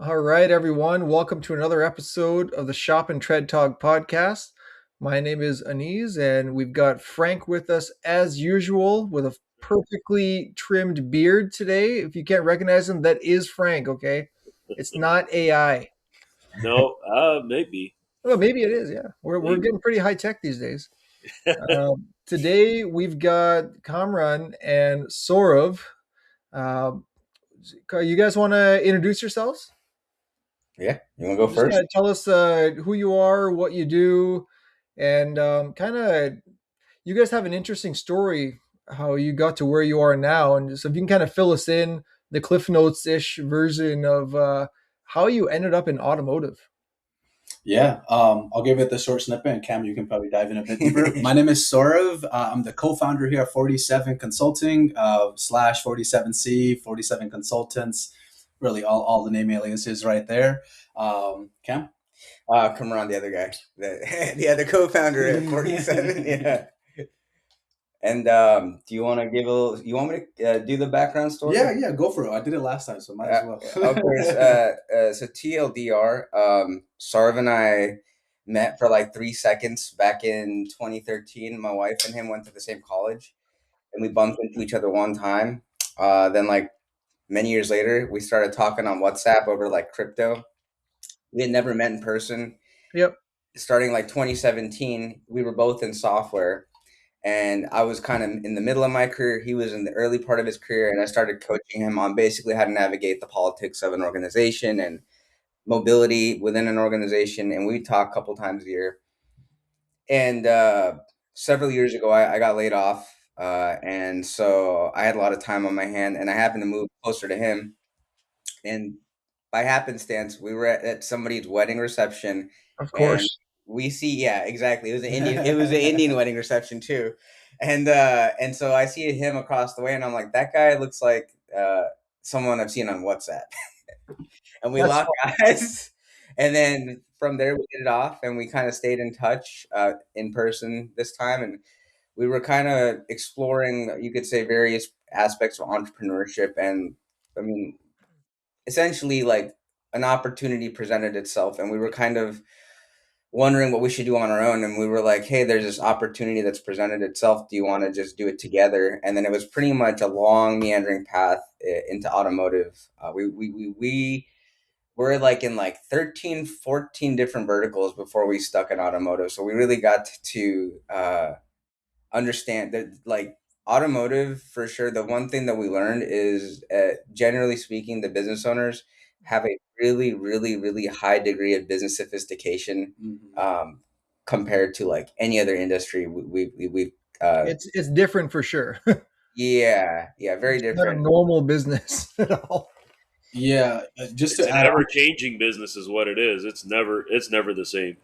All right, everyone. Welcome to another episode of the Shop and Tread Talk podcast. My name is Anise, and we've got Frank with us as usual with a perfectly trimmed beard today. If you can't recognize him, that is Frank, okay? It's not AI. No, maybe, Well, maybe it is, yeah. We're maybe. getting pretty high tech these days. Today, we've got Kamran and Saurav. Um, you guys want to introduce yourselves? Yeah, you want to go Just kind first? of tell us who you are, what you do, and kind of you guys have an interesting story how you got to where you are now, and so if you can kind of fill us in the Cliff Notes ish version of how you ended up in automotive. Yeah, I'll give it the short snippet, and Cam, you can probably dive in a bit deeper. My name is Saurav. I'm the co-founder here at 47 Consulting slash 47C, 47 Consultants. Really, all the name aliases right there. Cam? Kamran, the other guy, the other co-founder at 47. Yeah. And do you want to give a little? You want me to do the background story? Yeah, go for it. I did it last time, so might as well. Okay. So TLDR, Saurav and I met for like 3 seconds back in 2013. My wife and him went to the same college, and we bumped into each other one time. Then, like many years later, we started talking on WhatsApp over like crypto. We had never met in person. Yep. Starting like 2017, we were both in software, and I was kind of in the middle of my career. He was in the early part of his career, and I started coaching him on basically how to navigate the politics of an organization and mobility within an organization. And we talk a couple times a year. And several years ago, I got laid off, and so I had a lot of time on my hand, and I happened to move closer to him. And by happenstance, we were at somebody's wedding reception, Of and course. we see, yeah, exactly. It was an Indian. It was an Indian wedding reception too, and so I see him across the way, and I'm like, that guy looks like someone I've seen on WhatsApp, and we That's lock eyes, and then from there we hit it off, and we kind of stayed in touch in person this time, and we were kind of exploring, you could say, various aspects of entrepreneurship, and I mean, essentially like an opportunity presented itself, and we were kind of wondering what we should do on our own, and we were like, hey, there's this opportunity that's presented itself, do you want to just do it together? And then it was pretty much a long meandering path into automotive. We were like in like 13, 14 different verticals before we stuck in automotive, so we really got to understand that, like, automotive, for sure, the one thing that we learned is, generally speaking, the business owners have a really, really, really high degree of business sophistication, compared to like any other industry we it's different for sure. yeah, very It's not a different. normal business at all. Yeah, just It's to an add on. ever-changing business, is what it is. It's never the same.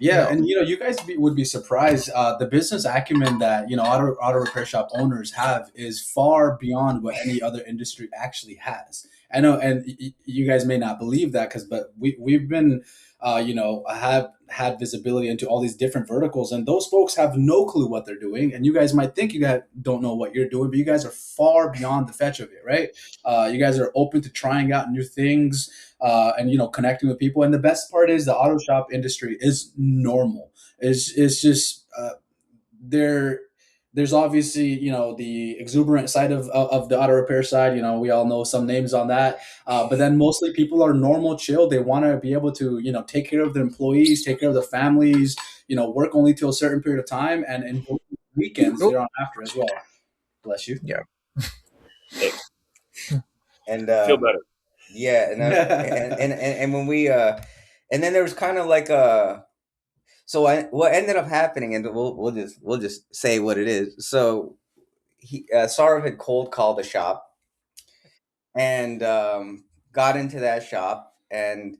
Yeah, No. and you guys would be surprised. The business acumen that auto repair shop owners have is far beyond what any other industry actually has. I know, and you guys may not believe that, but we've been, have had visibility into all these different verticals, and those folks have no clue what they're doing. And you guys might think you guys don't know what you're doing, but you guys are far beyond the fetch of it, right? You guys are open to trying out new things, and connecting with people. And the best part is the auto shop industry is normal. It's just there. There's obviously the exuberant side of the auto repair side. We all know some names on that, but then mostly people are normal, chill. They want to be able to take care of their employees, take care of their families. Work only till a certain period of time, and weekends Nope. they're on after as well. Bless you. Yeah. Hey, And feel better. yeah, and when we and then there was kind of like a so what ended up happening, and we'll just say what it is. So Saurav had cold called a shop, and got into that shop, and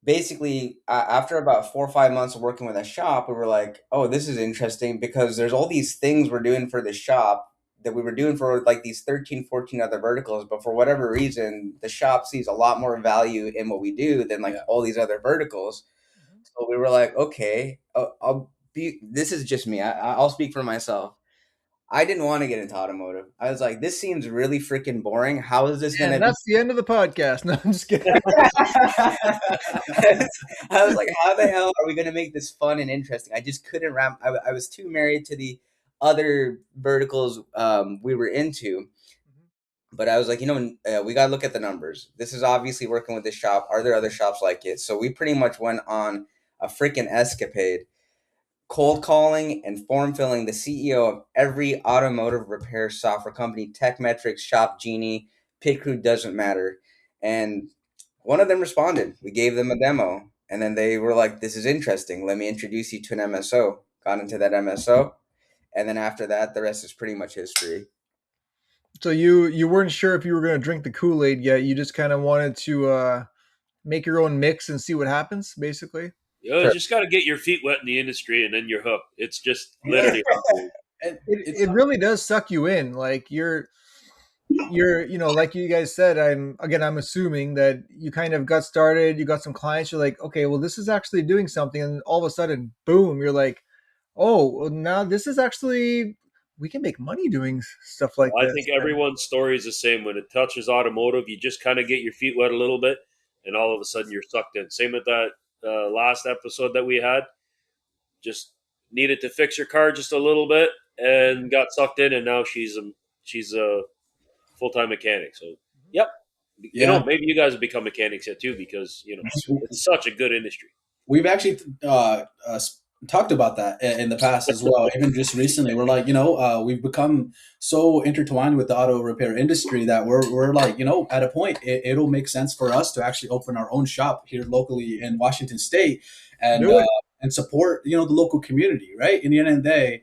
basically, after about 4 or 5 months of working with a shop, we were like, oh, this is interesting, because there's all these things we're doing for the shop that we were doing for like these 13, 14 other verticals, but for whatever reason the shop sees a lot more value in what we do than like Yeah. all these other verticals. So we were like, okay, I'll be. This is just me. I'll speak for myself. I didn't want to get into automotive. I was like, this seems really freaking boring. How is this going And to be? that's the end of the podcast. No, I'm just kidding. I was like, how the hell are we going to make this fun and interesting? I just couldn't wrap. I was too married to the other verticals we were into. But I was like, we got to look at the numbers. This is obviously working with this shop. Are there other shops like it? So we pretty much went on a freaking escapade, cold calling and form filling the CEO of every automotive repair software company, TechMetrics, Shop Genie, Pit Crew, doesn't matter. And one of them responded. We gave them a demo. And then they were like, this is interesting. Let me introduce you to an MSO. Got into that MSO. And then after that, the rest is pretty much history. So you weren't sure if you were going to drink the Kool-Aid yet. You just kind of wanted to make your own mix and see what happens, basically. You just got to get your feet wet in the industry, and then you're hooked. It's just literally It really does suck you in. Like you're like you guys said, I'm assuming that you kind of got started, you got some clients, you're like, okay, well, this is actually doing something, and all of a sudden, boom, you're like, oh, well, now this is actually, we can make money doing stuff like I this. think everyone's story is the same. When it touches automotive, you just kind of get your feet wet a little bit, and all of a sudden you're sucked in. Same with that last episode that we had. Just needed to fix your car just a little bit, and got sucked in, and now she's a full time mechanic. So, yep, maybe you guys will become mechanics yet too, because it's such a good industry. We've actually talked about that in the past as well. Even just recently, we're like, we've become so intertwined with the auto repair industry that we're like, at a point, it'll make sense for us to actually open our own shop here locally in Washington State and support, the local community, right? In the end of the day,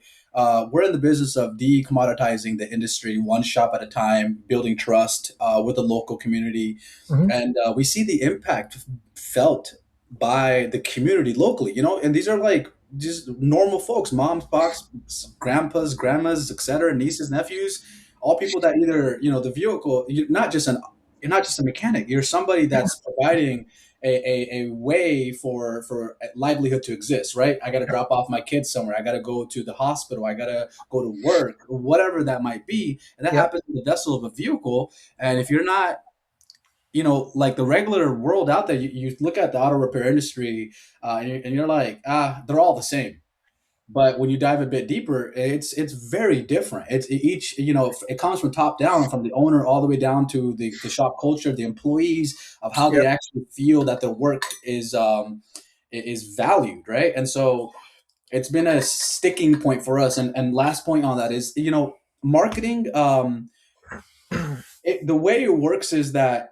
we're in the business of decommoditizing the industry one shop at a time, building trust with the local community. Mhm. And we see the impact felt by the community locally, and these are like just normal folks, moms, pops, grandpas, grandmas, etc., nieces, nephews, all people that either, the vehicle, you're not just a mechanic, you're somebody that's providing a way for livelihood to exist, right? I got to drop off my kids somewhere. I got to go to the hospital. I got to go to work, whatever that might be. And that happens in the vessel of a vehicle. And if you're not, like the regular world out there, you look at the auto repair industry and you're like, they're all the same. But when you dive a bit deeper, it's very different. It's each, it comes from top down, from the owner all the way down to the shop culture, the employees, of how they actually feel that their work is valued, right? And so it's been a sticking point for us. And last point on that is, marketing. The way it works is that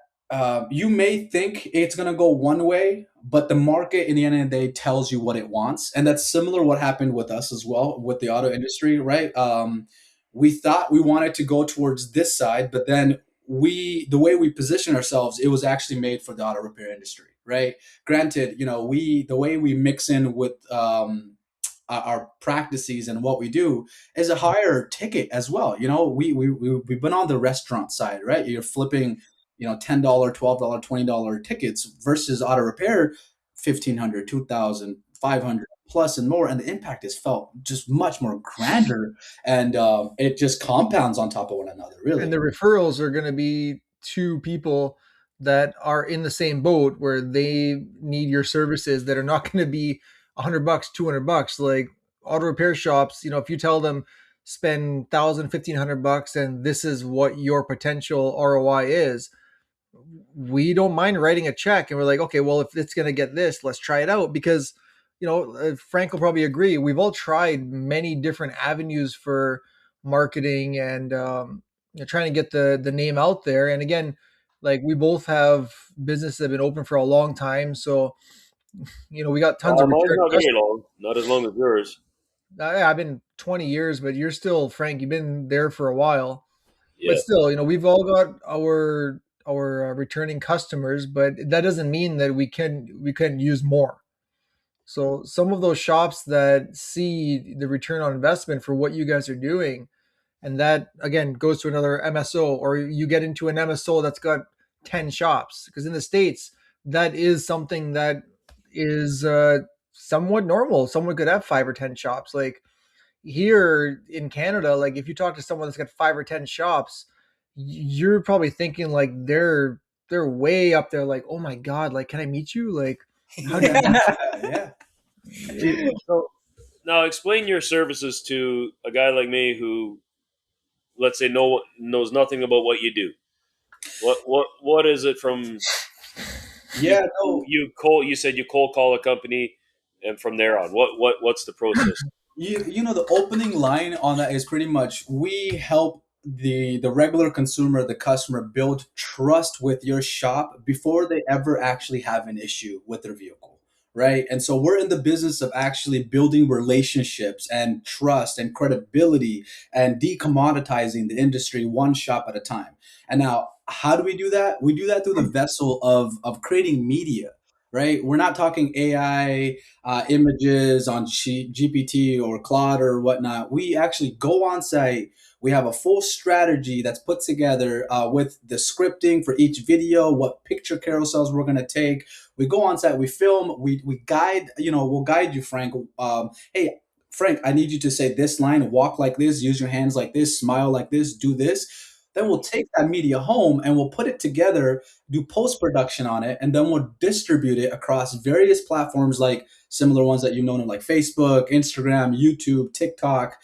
you may think it's going to go one way, but the market in the end of the day tells you what it wants. And that's similar what happened with us as well with the auto industry, right? We thought we wanted to go towards this side, but then the way we position ourselves, it was actually made for the auto repair industry, right? Granted, the way we mix in with our practices and what we do is a higher ticket as well. We've been on the restaurant side, right? You're flipping, $10, $12, $20 tickets versus auto repair, 1,500, 2,000, 500 plus and more. And the impact is felt just much more grander, and it just compounds on top of one another, really. And the referrals are going to be to people that are in the same boat where they need your services, that are not going to be $100, $200. Like auto repair shops, if you tell them spend $1,000, $1,500 and this is what your potential ROI is, we don't mind writing a check. And we're like, okay, well, if it's going to get this, let's try it out. Because, Frank will probably agree, we've all tried many different avenues for marketing and trying to get the name out there. And again, like we both have businesses that have been open for a long time. So, we got tons of Mine's return not very customers. long, not as long as yours. I've been 20 years, but you're still, Frank, you've been there for a while. But Yeah. still, we've all got our returning customers, but that doesn't mean that we can use more. So some of those shops that see the return on investment for what you guys are doing, and that again goes to another MSO, or you get into an MSO that's got 10 shops, because in the States that is something that is somewhat normal. Someone could have 5 or 10 shops. Like here in Canada, like if you talk to someone that's got 5 or 10 shops, you're probably thinking like they're way up there. Like, oh my god, like can I meet you? Like, how do you? Yeah. So now explain your services to a guy like me who, let's say, knows nothing about what you do. What is it from you? Yeah, no, You said you cold call a company, and from there on, what's the process? you know the opening line on that is pretty much we help the regular consumer, the customer, build trust with your shop before they ever actually have an issue with their vehicle, right? And so we're in the business of actually building relationships and trust and credibility and decommoditizing the industry one shop at a time. And now how do we do that? We do that through the vessel of creating media, right? We're not talking AI images on GPT or Claude or whatnot. We actually go on site. We have a full strategy that's put together with the scripting for each video, what picture carousels we're going to take. We go on site, we film, we guide, we'll guide you, Frank. Hey, Frank, I need you to say this line, walk like this, use your hands like this, smile like this, do this. Then we'll take that media home and we'll put it together, do post production on it, and then we'll distribute it across various platforms like similar ones that you've known like Facebook, Instagram, YouTube, TikTok,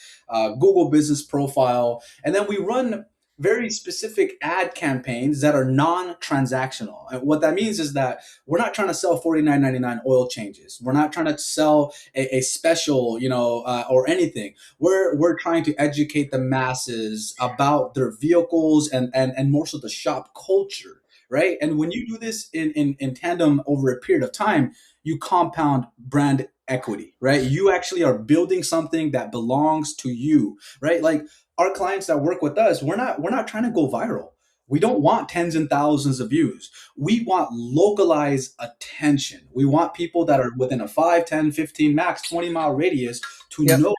Google Business Profile. And then we run very specific ad campaigns that are non-transactional. And what that means is that we're not trying to sell $49.99 oil changes. We're not trying to sell a special, or anything. We're trying to educate the masses about their vehicles and more so the shop culture, right? And when you do this in tandem over a period of time, you compound brand equity, right? You actually are building something that belongs to you, right? Like our clients that work with us, we're not trying to go viral. We don't want tens and thousands of views. We want localized attention. We want people that are within a 5, 10, 15, max 20-mile radius to Yep. know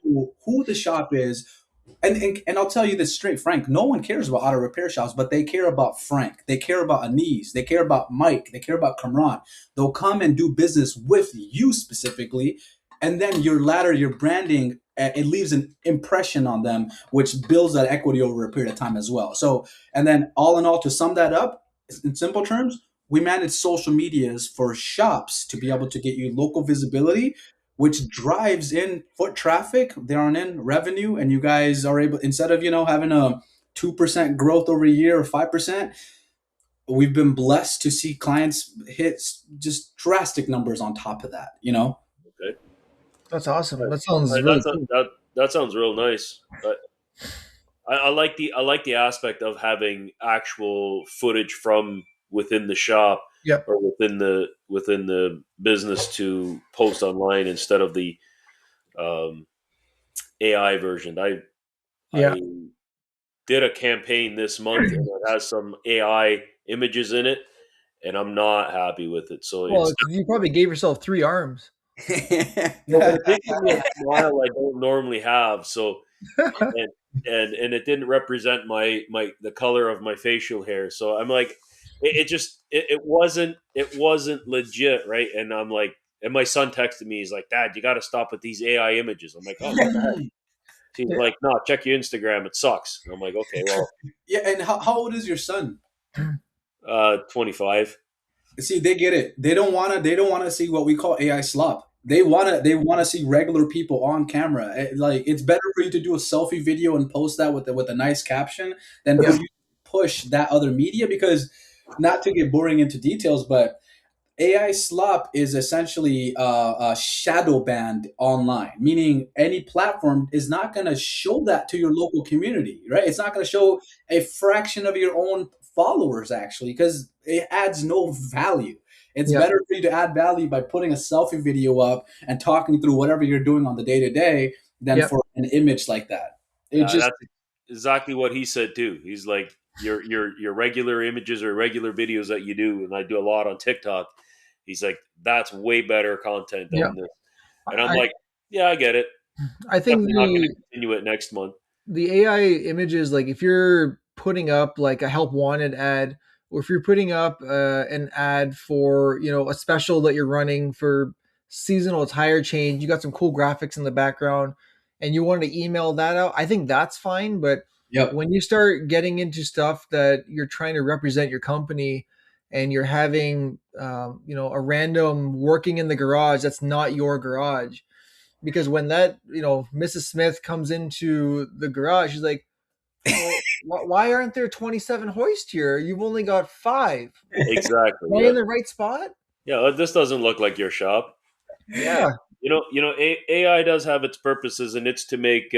who the shop is. And I'll tell you this straight, Frank. No one cares about auto repair shops, but they care about Frank. They care about Anise. They care about Mike. They care about Kamran. They'll come and do business with you specifically, and then your branding, it leaves an impression on them, which builds that equity over a period of time as well. So, and then all in all, to sum that up, in simple terms, we manage social medias for shops to be able to get you local visibility, which drives in foot traffic, they're on in revenue, and you guys are able, instead of having a 2% growth over a year or 5%, we've been blessed to see clients hit just drastic numbers on top of that. Okay, That's awesome. right. That sounds Right, really cool. that sounds real nice. But I like the aspect of having actual footage from within the shop Yep. or within the business to post online instead of the um, AI version. Yeah. I did a campaign this month and it has some AI images in it, and I'm not happy with it. So Well, it's you probably gave yourself 3 arms. no, but it did give me a smile I don't normally have. So and and it didn't represent my the color of my facial hair. So I'm like, it wasn't legit, right? And I'm like, and my son texted me. He's like, Dad, you got to stop with these AI images. I'm like, oh, what the heck? He's Yeah. like, no, check your Instagram. It sucks. And I'm like, okay, well, Yeah, and how old is your son? 25. See, they get it. They don't wanna see what we call AI slop. They wanna see regular people on camera. Like it's better for you to do a selfie video and post that with a nice caption than for Yeah. you to push that other media, because not to get boring into details, but AI slop is essentially a shadow banned online, meaning any platform is not going to show that to your local community, right? It's not going to show a fraction of your own followers, actually, because it adds no value. It's Yeah. better for you to add value by putting a selfie video up and talking through whatever you're doing on the day to day than Yep. for an image like that. It just, That's exactly what he said too. He's like, your regular images or regular videos that you do, and I do a lot on TikTok. He's like, that's way better content Yeah. than this. And I'm I like, yeah, I get it. I think Definitely not going to the continue it next month. the AI images, like if you're putting up like a help wanted ad, or if you're putting up an ad for a special that you're running for seasonal tire change, you got some cool graphics in the background. and you want to email that out, I think that's fine. But Yep. when you start getting into stuff that you're trying to represent your company and you're having, a random working in the garage that's not your garage, because when that, Mrs. Smith comes into the garage, she's like, well, why aren't there 27 hoist here? You've only got 5. Exactly. Am I Yeah. in the right spot? Yeah. This doesn't look like your shop. Yeah. AI does have its purposes, and it's to make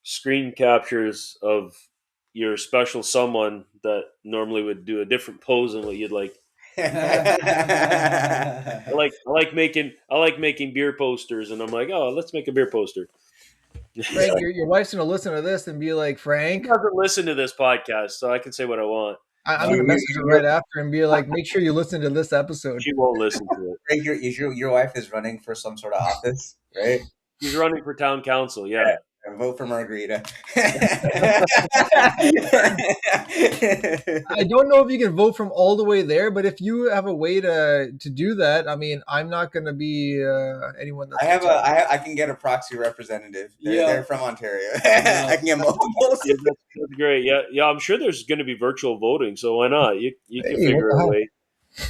screen captures of your special someone that normally would do a different pose than what you'd like. I like making beer posters, and I'm like, oh, let's make a beer poster. Frank, your wife's gonna listen to this and be like, She Frank, doesn't listen to this podcast, so I can say what I want. I'm gonna message her right after and be like, make sure you listen to this episode. She won't listen to it. Frank, your wife is running for some sort of office, right? She's running for town council. Yeah. Vote for Margarita. I don't know if you can vote from all the way there, but if you have a way to do that, I mean, I'm not going to be anyone that's. I can get a proxy representative. They're from Ontario. I can get multiple. Yeah, that's great. Yeah. I'm sure there's going to be virtual voting, so why not? You can Hey, figure a way.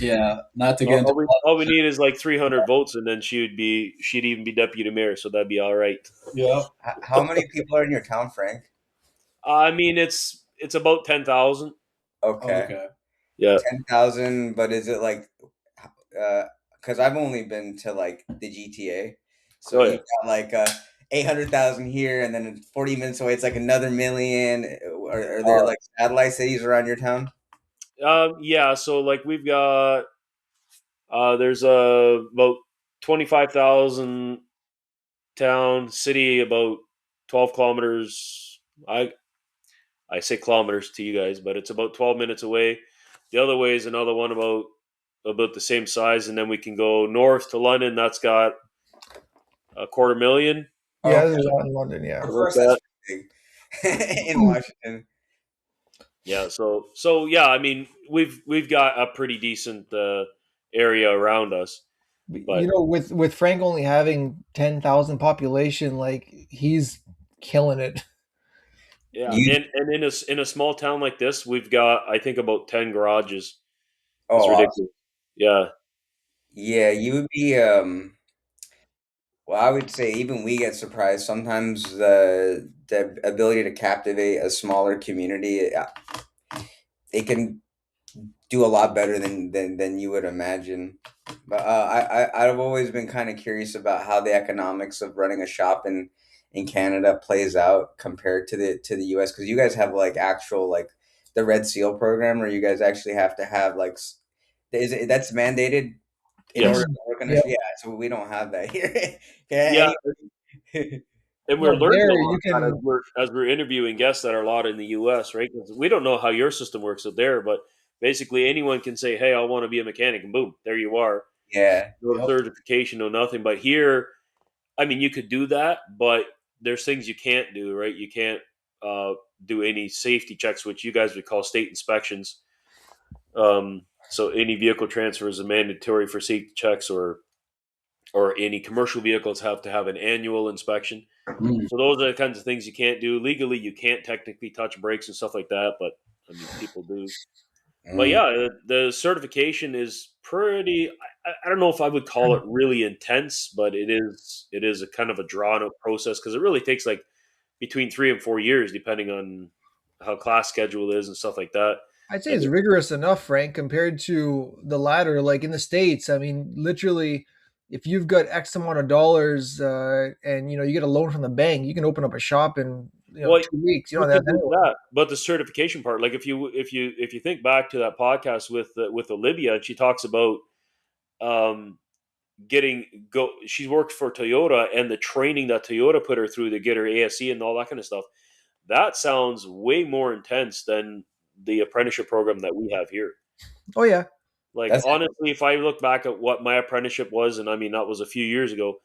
Yeah, not to get into all we need is like 300 votes, and then she'd even be deputy mayor, so that'd be all right. Yeah. How many people are in your town, Frank? I mean, it's about 10,000. Okay. Yeah. 10,000, but is it like? Because I've only been to like the GTA, so you've got like 800,000 here, and then 40 minutes away, it's like another million. Are there like satellite cities around your town? Yeah. So like we've got there's about 25,000 town city, about 12 kilometers. I say kilometers to you guys, but it's about 12 minutes away. The other way is another one about the same size, and then we can go north to London. That's got 250,000. Yeah, there's a lot in London. Yeah, of course, that's big. In Washington. Yeah, so yeah, I mean we've got a pretty decent area around us. But, with Frank only having 10,000 population, like he's killing it. Yeah, and in a small town like this, we've got I think about 10 garages. It's ridiculous. Awesome. Yeah. Yeah, you would be well, I would say even we get surprised sometimes. The ability to captivate a smaller community, it can do a lot better than you would imagine. But I've always been kind of curious about how the economics of running a shop in Canada plays out compared to the US, because you guys have like actual like the Red Seal program, where you guys actually have to have like that's mandated in order to work on yeah, so we don't have that here. Yeah. And we're learning a lot as we're interviewing guests that are a lot in the US, right? Because we don't know how your system works out there, but basically anyone can say, hey, I want to be a mechanic, and boom, there you are. Yeah. No certification, no nothing. But here, I mean, you could do that, but there's things you can't do, right? You can't do any safety checks, which you guys would call state inspections. So any vehicle transfers are mandatory for safety checks, or any commercial vehicles have to have an annual inspection. So those are the kinds of things you can't do. Legally, you can't technically touch brakes and stuff like that, but I mean, people do. But yeah, the certification is pretty. I don't know if I would call it really intense, but it is a kind of a drawn out process, because it really takes like between 3 and 4 years, depending on how class schedule is and stuff like that. I'd say it's rigorous enough, Frank, compared to the latter. Like in the States, I mean, literally, if you've got X amount of dollars and you get a loan from the bank, you can open up a shop in 2 weeks. You know that. But the certification part, like if you think back to that podcast with Olivia, she talks about she's worked for Toyota, and the training that Toyota put her through to get her ASE and all that kind of stuff. That sounds way more intense than the apprenticeship program that we have here. Oh yeah. Like honestly, if I look back at what my apprenticeship was, and I mean that was a few years ago,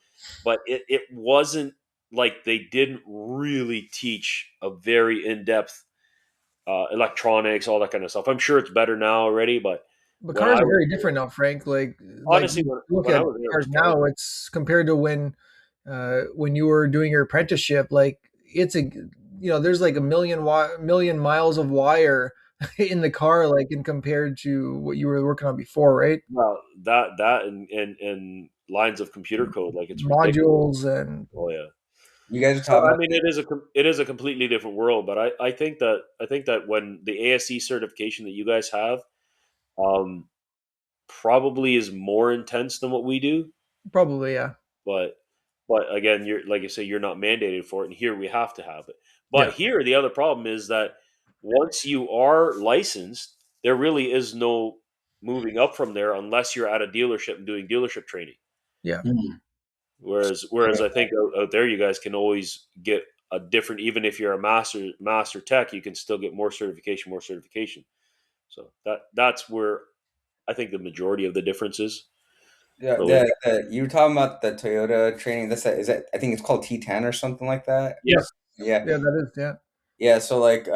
but it wasn't like they didn't really teach a very in-depth electronics, all that kind of stuff. I'm sure it's better now already, but cars are very different now, Frank. Like honestly, look at cars now, it's compared to when when you were doing your apprenticeship. Like it's a there's like a million miles of wire in the car, like in compared to what you were working on before, right? Well, that and lines of computer code, like it's ridiculous. Modules and Oh yeah. You guys are So talking I about mean, it is a completely different world. But I think that when the ASE certification that you guys have, um, probably is more intense than what we do. probably, yeah. But again, you're like I say, you're not mandated for it, and here we have to have it. But Yeah. here, the other problem is that once you are licensed, there really is no moving up from there unless you're at a dealership and doing dealership training. Yeah. Mm. Whereas I think out there, you guys can always get a different. Even if you're a master tech, you can still get more certification, more certification. So that's where I think the majority of the difference is. yeah, For like, you were talking about the Toyota training. Is that I think it's called T10 or something like that. yeah, Yes. Yeah, Yeah, that is, yeah. yeah. So like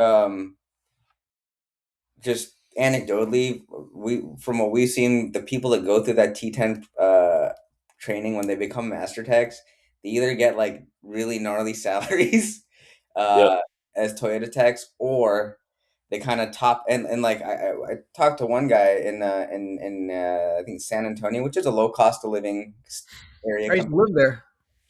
just anecdotally, we from what we've seen, the people that go through that T10 training when they become master techs, they either get like really gnarly salaries yeah, uh, as Toyota techs, or they kind of top and like I talked to one guy in I think San Antonio, which is a low cost of living area. I used to live there.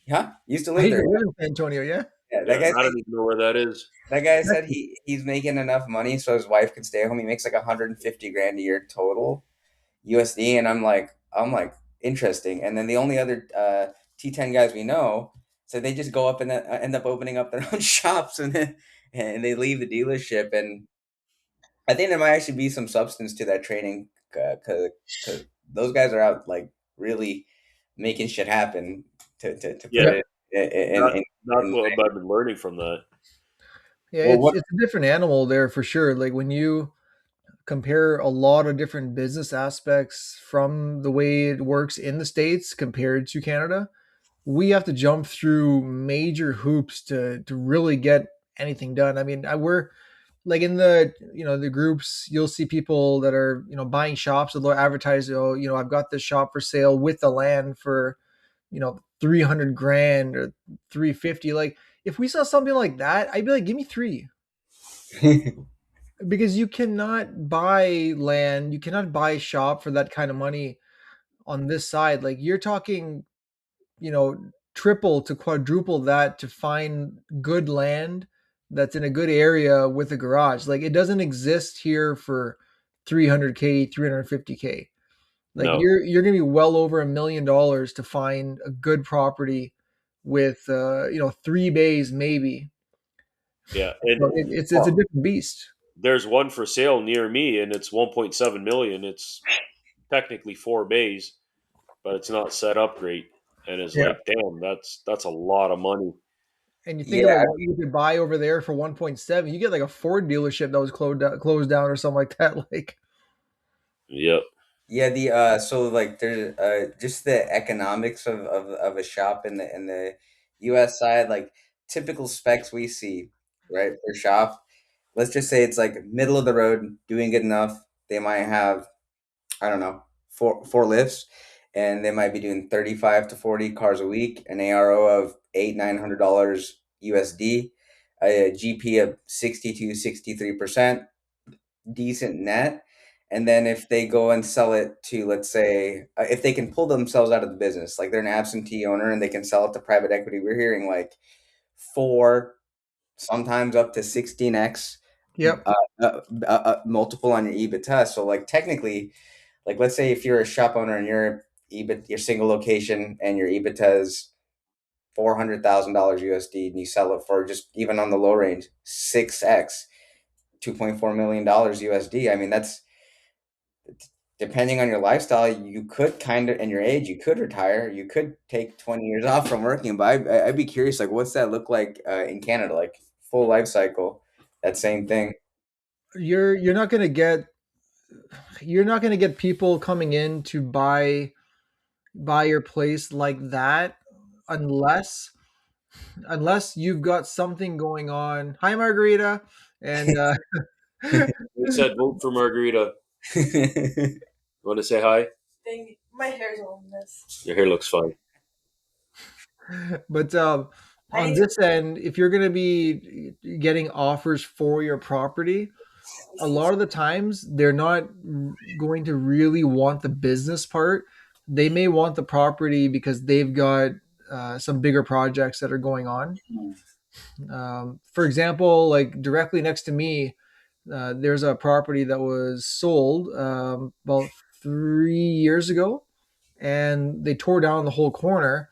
Huh? Used to I live used there. to live in San Antonio, yeah. Yeah, yeah. And I don't even know where that is. that guy said he's making enough money so his wife could stay home. He makes like 150 grand a year total USD, and I'm like interesting. And then the only other T10 guys we know, so they just go up and end up opening up their own shops, and they leave the dealership. And I think there might actually be some substance to that training because those guys are out like really making shit happen to put Yeah, Yep. it in, that in, that's in what I've been learning from that. Yeah, well what it's a different animal there for sure. Like when you compare a lot of different business aspects from the way it works in the States compared to Canada, we have to jump through major hoops to really get anything done. I mean, we're like in the the groups, you'll see people that are buying shops that they'll advertise, oh, I've got this shop for sale with the land for 300 grand or 350. Like if we saw something like that, I'd be like, give me three. Because you cannot buy land, you cannot buy a shop for that kind of money on this side. Like you're talking, you know, triple to quadruple that to find good land that's in a good area with a garage. Like it doesn't exist here for 300K, 350K. Like No, you're going to be well over $1 million to find a good property with three bays maybe. yeah, and So it's a well, different beast. there's one for sale near me, and it's 1.7 million. It's technically 4 bays, but it's not set up great. And it's Yeah. like, damn, that's a lot of money. And you think about yeah what you could buy over there for 1.7, you get like a Ford dealership that was closed down or something like that. Like, Yep. Yeah, the so like there's just the economics of a shop in the US side, like typical specs we see, right, for shop. Let's just say it's like middle of the road, doing good enough. They might have, I don't know, four lifts, and they might be doing 35 to 40 cars a week, an ARO of $800-900 USD, a GP of 60 to 63%, decent net. And then if they go and sell it to, let's say, if they can pull themselves out of the business, like they're an absentee owner and they can sell it to private equity, we're hearing like four, sometimes up to 16x yep, uh, multiple on your EBITDA. So like technically, like let's say if you're a shop owner and your single location and your EBITDA is $400,000 USD and you sell it for just even on the low range 6x, $2.4 million USD. I mean that's depending on your lifestyle, you could kind of, and your age, you could retire. You could take 20 years off from working. But I'd be curious, like, what's that look like in Canada? Like, full life cycle, that same thing. you're not gonna get people coming in to buy your place like that unless you've got something going on. Hi, Margarita, and They said vote for Margarita. Want to say hi? My hair's all a mess. Your hair looks fine. But on this end, if you're going to be getting offers for your property, a lot of the times they're not going to really want the business part. They may want the property because they've got some bigger projects that are going on. For example, like directly next to me, there's a property that was sold about 3 years ago, and they tore down the whole corner,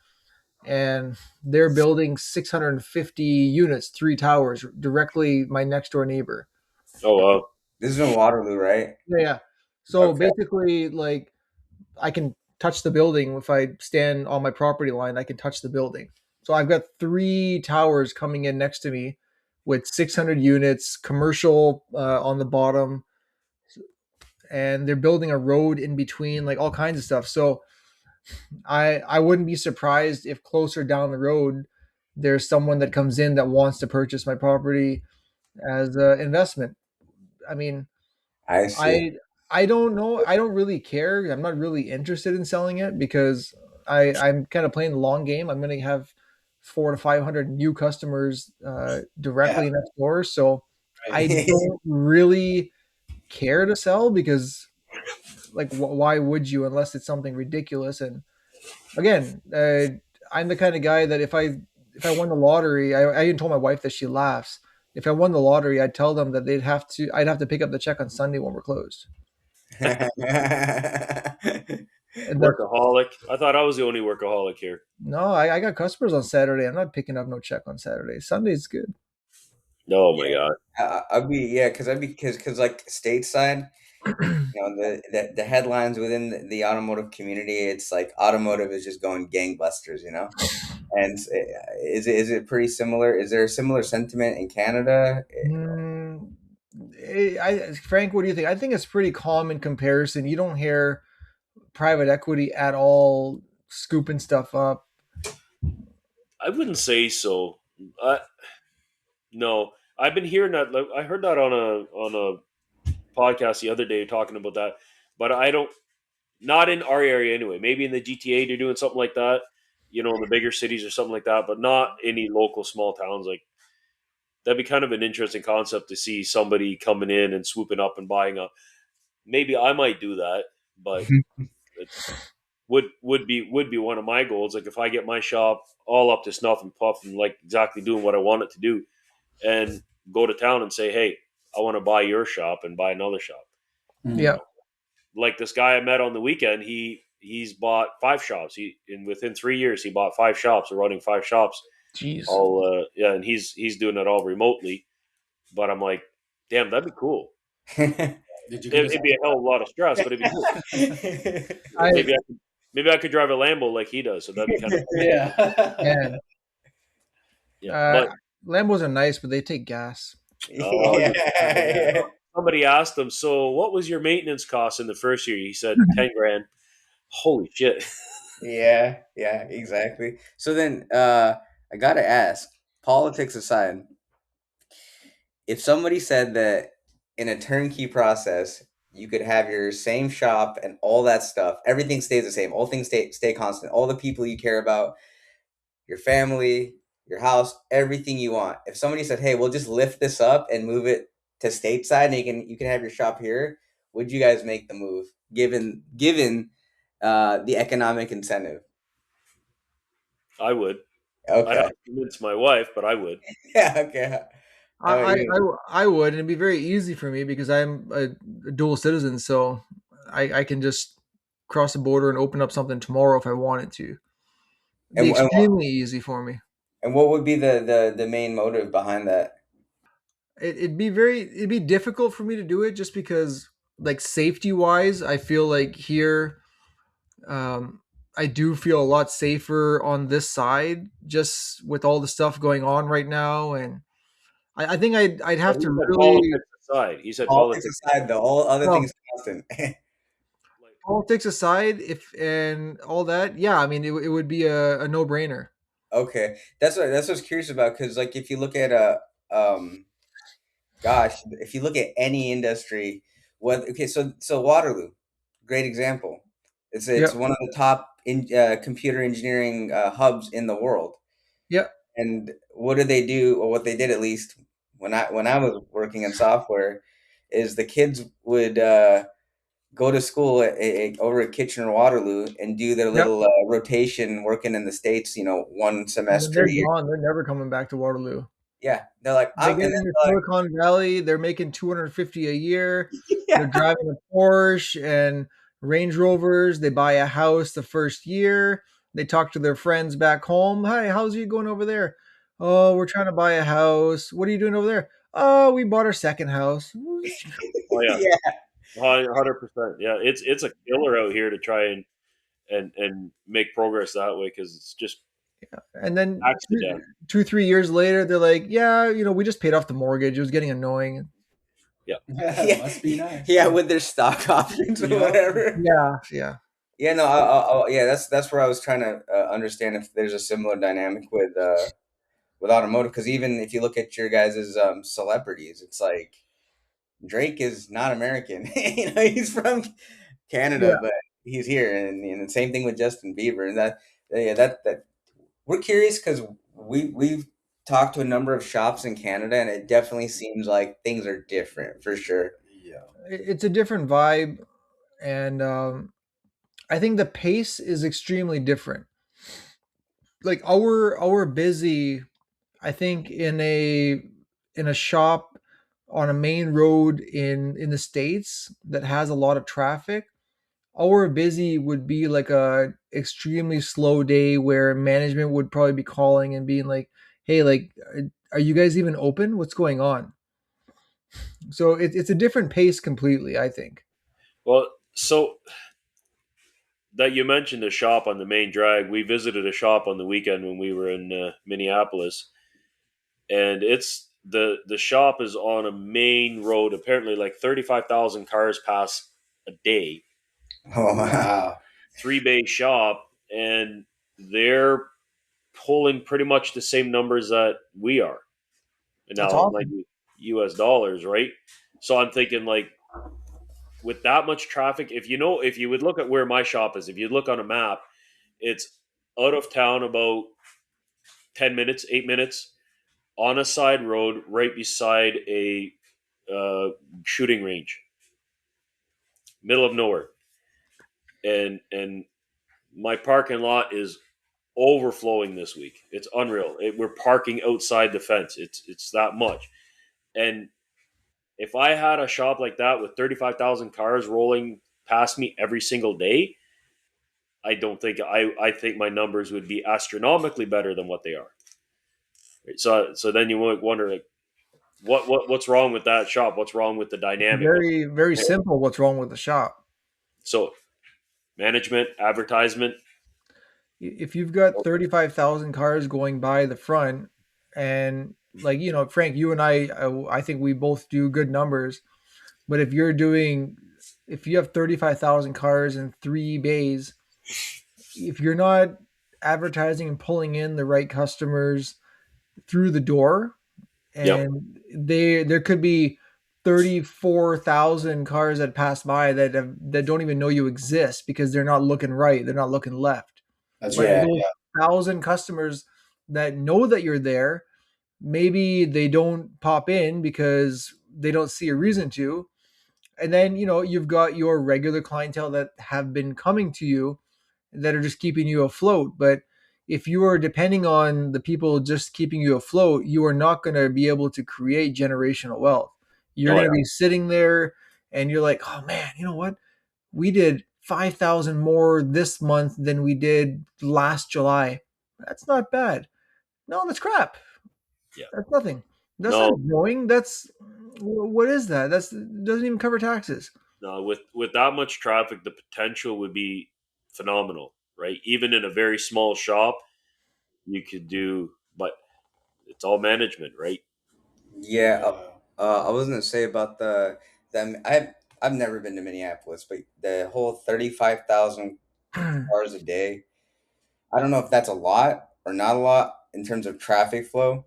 and they're building 650 units, three towers, directly my next door neighbor. Oh wow. This is in Waterloo, right? Yeah, yeah. So Okay. basically, like, I can touch the building if I stand on my property line. I can touch the building. So I've got three towers coming in next to me with 600 units, commercial on the bottom, and they're building a road in between, like all kinds of stuff. So I wouldn't be surprised if closer down the road there's someone that comes in that wants to purchase my property as an investment. I mean, I see. I I don't know. I don't really care. I'm not really interested in selling it because I'm kind of playing the long game. I'm going to have 400 to 500 new customers Yeah. directly next door, so I Right. don't really care to sell because, like, why would you unless it's something ridiculous? And again, I'm the kind of guy that if I won the lottery, I even told my wife that she laughs. If I won the lottery, I'd tell them that I'd have to pick up the check on Sunday when we're closed. And that's Workaholic. I thought I was the only workaholic here. no, I got customers on Saturday. I'm not picking up no check on Saturday. Sunday's good. Oh my god. I'd be yeah, because like stateside, the headlines within the automotive community, it's like automotive is just going gangbusters, And is it pretty similar? Is there a similar sentiment in Canada? Mm, Frank, what do you think? I think it's pretty calm in comparison. You don't hear private equity at all scooping stuff up. I wouldn't say so. I no. I've been hearing that. Like, I heard that on a podcast the other day talking about that, but I don't. Not in our area anyway. Maybe in the GTA they're doing something like that. In the bigger cities or something like that, but not any local small towns. Like that'd be kind of an interesting concept to see somebody coming in and swooping up and buying up. Maybe I might do that, but it would be one of my goals. Like if I get my shop all up to snuff and puff and like exactly doing what I want it to do, and go to town and say, hey, I want to buy your shop and buy another shop. Yeah. Like this guy I met on the weekend, he's bought 5 shops. Within 3 years he bought 5 shops or running 5 shops. Jeez. All yeah, and he's doing it all remotely. But I'm like, damn, that'd be cool. Did you get It'd be a hell of a lot of stress, but it'd be cool. I, Maybe I could drive a Lambo like he does, so that'd be kind of Yeah. man, yeah. But Lambos are nice, but they take gas. Yeah. somebody asked him, so what was your maintenance cost in the first year? He said 10 grand. Holy shit. Yeah, exactly. So then, I gotta ask, politics aside, if somebody said that in a turnkey process, you could have your same shop and all that stuff, everything stays the same, all things stay constant, all the people you care about, your family, your house, everything you want. If somebody said, "Hey, we'll just lift this up and move it to stateside, and you can have your shop here," would you guys make the move, given the economic incentive? I would. I'd have Okay. to convince my wife, but I would. Yeah. Okay. How about I, you? I would, and it'd be very easy for me because I'm a dual citizen, so I can just cross the border and open up something tomorrow if I wanted to. It'd be And extremely easy for me. what would be the main motive behind that? It'd be difficult for me to do it just because, like, safety wise, I feel like here, um, I do feel a lot safer on this side just with all the stuff going on right now, and I think I'd But have he to said really. politics aside. He said Politics politics. aside, though, all other Well, things constant. Like, politics aside, if and all that, yeah, I mean, it would be a no brainer. Okay, that's what I was curious about, because like if you look at um if you look at any industry, so Waterloo, great example. It's Yep. one of the top computer engineering hubs in the world. Yeah. And what do they do, or what they did at least when I was working in software, is the kids would go to school over at Kitchener Waterloo and do their Yep. little rotation working in the States. One And then semester they're a year. gone. They're never coming back to Waterloo. Yeah, they're like, They and get then into they're Silicon Valley, they're making 250 a year. like, They're yeah, driving a Porsche and Range Rovers. They buy a house the first year. They talk to their friends back home. Hi, how's you going over there? Oh, we're trying to buy a house. What are you doing over there? Oh, we bought our second house. Oh yeah, yeah, 100%. Yeah, it's a killer out here to try and make progress that way because it's just And then accident. 3 years later, they're like, yeah, we just paid off the mortgage. It was getting annoying. Yeah, yeah, Must be nice. yeah, with their stock options or Yep. whatever. Yeah, yeah. Yeah, no, yeah, that's where I was trying to understand if there's a similar dynamic with automotive, because even if you look at your guys' celebrities, it's like Drake is not American. He's from Canada, Yeah. but he's here, and the same thing with Justin Bieber. And that we're curious because we've talked to a number of shops in Canada, and it definitely seems like things are different for sure. Yeah. It's a different vibe. And I think the pace is extremely different. Like our busy, I think in a shop on a main road in the States that has a lot of traffic, our busy would be like a extremely slow day where management would probably be calling and being like, hey, like are you guys even open? What's going on? So it's a different pace completely, I think. well, so that you mentioned a shop on the main drag. We visited a shop on the weekend when we were in Minneapolis, and the shop is on a main road. Apparently, like 35,000 cars pass a day. Oh, Wow. 3 bay shop, and they're pulling pretty much the same numbers that we are. And That's now it might awesome. be US dollars, right? So I'm thinking like with that much traffic, if you would look at where my shop is, if you look on a map, it's out of town about 10 minutes, 8 minutes on a side road right beside a uh, shooting range, middle of nowhere. And my parking lot is overflowing this week. It's unreal. We're parking outside the fence. It's that much. And if I had a shop like that with 35,000 cars rolling past me every single day, I don't think I think my numbers would be astronomically better than what they are. Right? So then you might wonder like what's wrong with that shop? What's wrong with the dynamic? Very, very simple. What's wrong with the shop? So management, advertisement. If you've got 35,000 cars going by the front, and like Frank, you and I think we both do good numbers. But if you have 35,000 cars in 3 bays, if you're not advertising and pulling in the right customers through the door, Yep. and there could be 34,000 cars that pass by that don't even know you exist because they're not looking right, they're not looking left. That's But yeah, right. those 1,000 customers that know that you're there, maybe they don't pop in because they don't see a reason to. And then, you've got your regular clientele that have been coming to you that are just keeping you afloat. But if you are depending on the people just keeping you afloat, you are not going to be able to create generational wealth. You're Oh going yeah. to be sitting there and you're like, oh man, you know what? We did 5,000 more this month than we did last July. That's not bad. No, that's crap. Yeah. That's nothing. That's not No, growing. What is that? That's doesn't even cover taxes. no. With that much traffic, the potential would be phenomenal, right? Even in a very small shop, you could do, but it's all management, right? yeah. Yeah. I was gonna say about them. I've never been to Minneapolis, but the whole 35,000 cars a day. I don't know if that's a lot or not a lot in terms of traffic flow,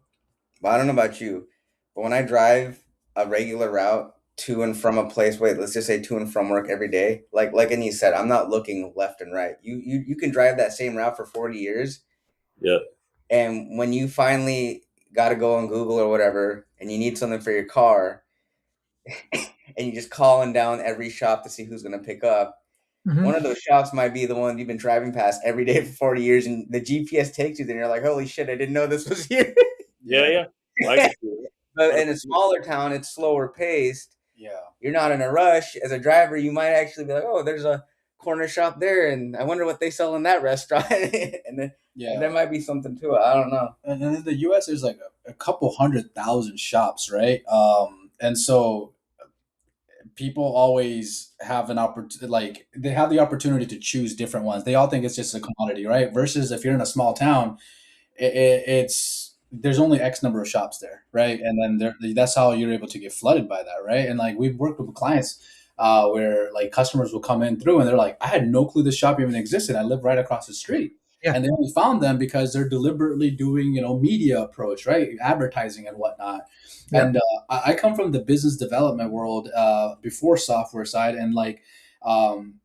but I don't know about you. But when I drive a regular route, to and from a place. Wait, let's just say to and from work every day. Like Anise said, I'm not looking left and right. You can drive that same route for 40 years, Yeah. and when you finally got to go on Google or whatever, and you need something for your car, and you just calling down every shop to see who's going to pick up. One Mhm. of those shops might be the one you've been driving past every day for 40 years, and the GPS takes you there. And you're like, holy shit, I didn't know this was here. Yeah. Yeah. Yeah. I can see it. But in a 100%. smaller town, it's slower paced. Yeah. You're not in a rush. As a driver, you might actually be like, oh, there's a corner shop there, and I wonder what they sell in that restaurant. And there Yeah. might be something to it. I don't know. And in the US, there's like a couple 100,000 shops, right? And so people always have an opportunity, like they have the opportunity to choose different ones. They all think it's just a commodity, right? Versus if you're in a small town, it's there's only X number of shops there, right? And then that's how you're able to get flooded by that, right? And like we've worked with clients where like customers will come in through and they're like, I had no clue this shop even existed. I live right across the street. Yeah. And they only found them because they're deliberately doing, media approach, right? Advertising and whatnot. Yeah. And I come from the business development world before software side, and like um,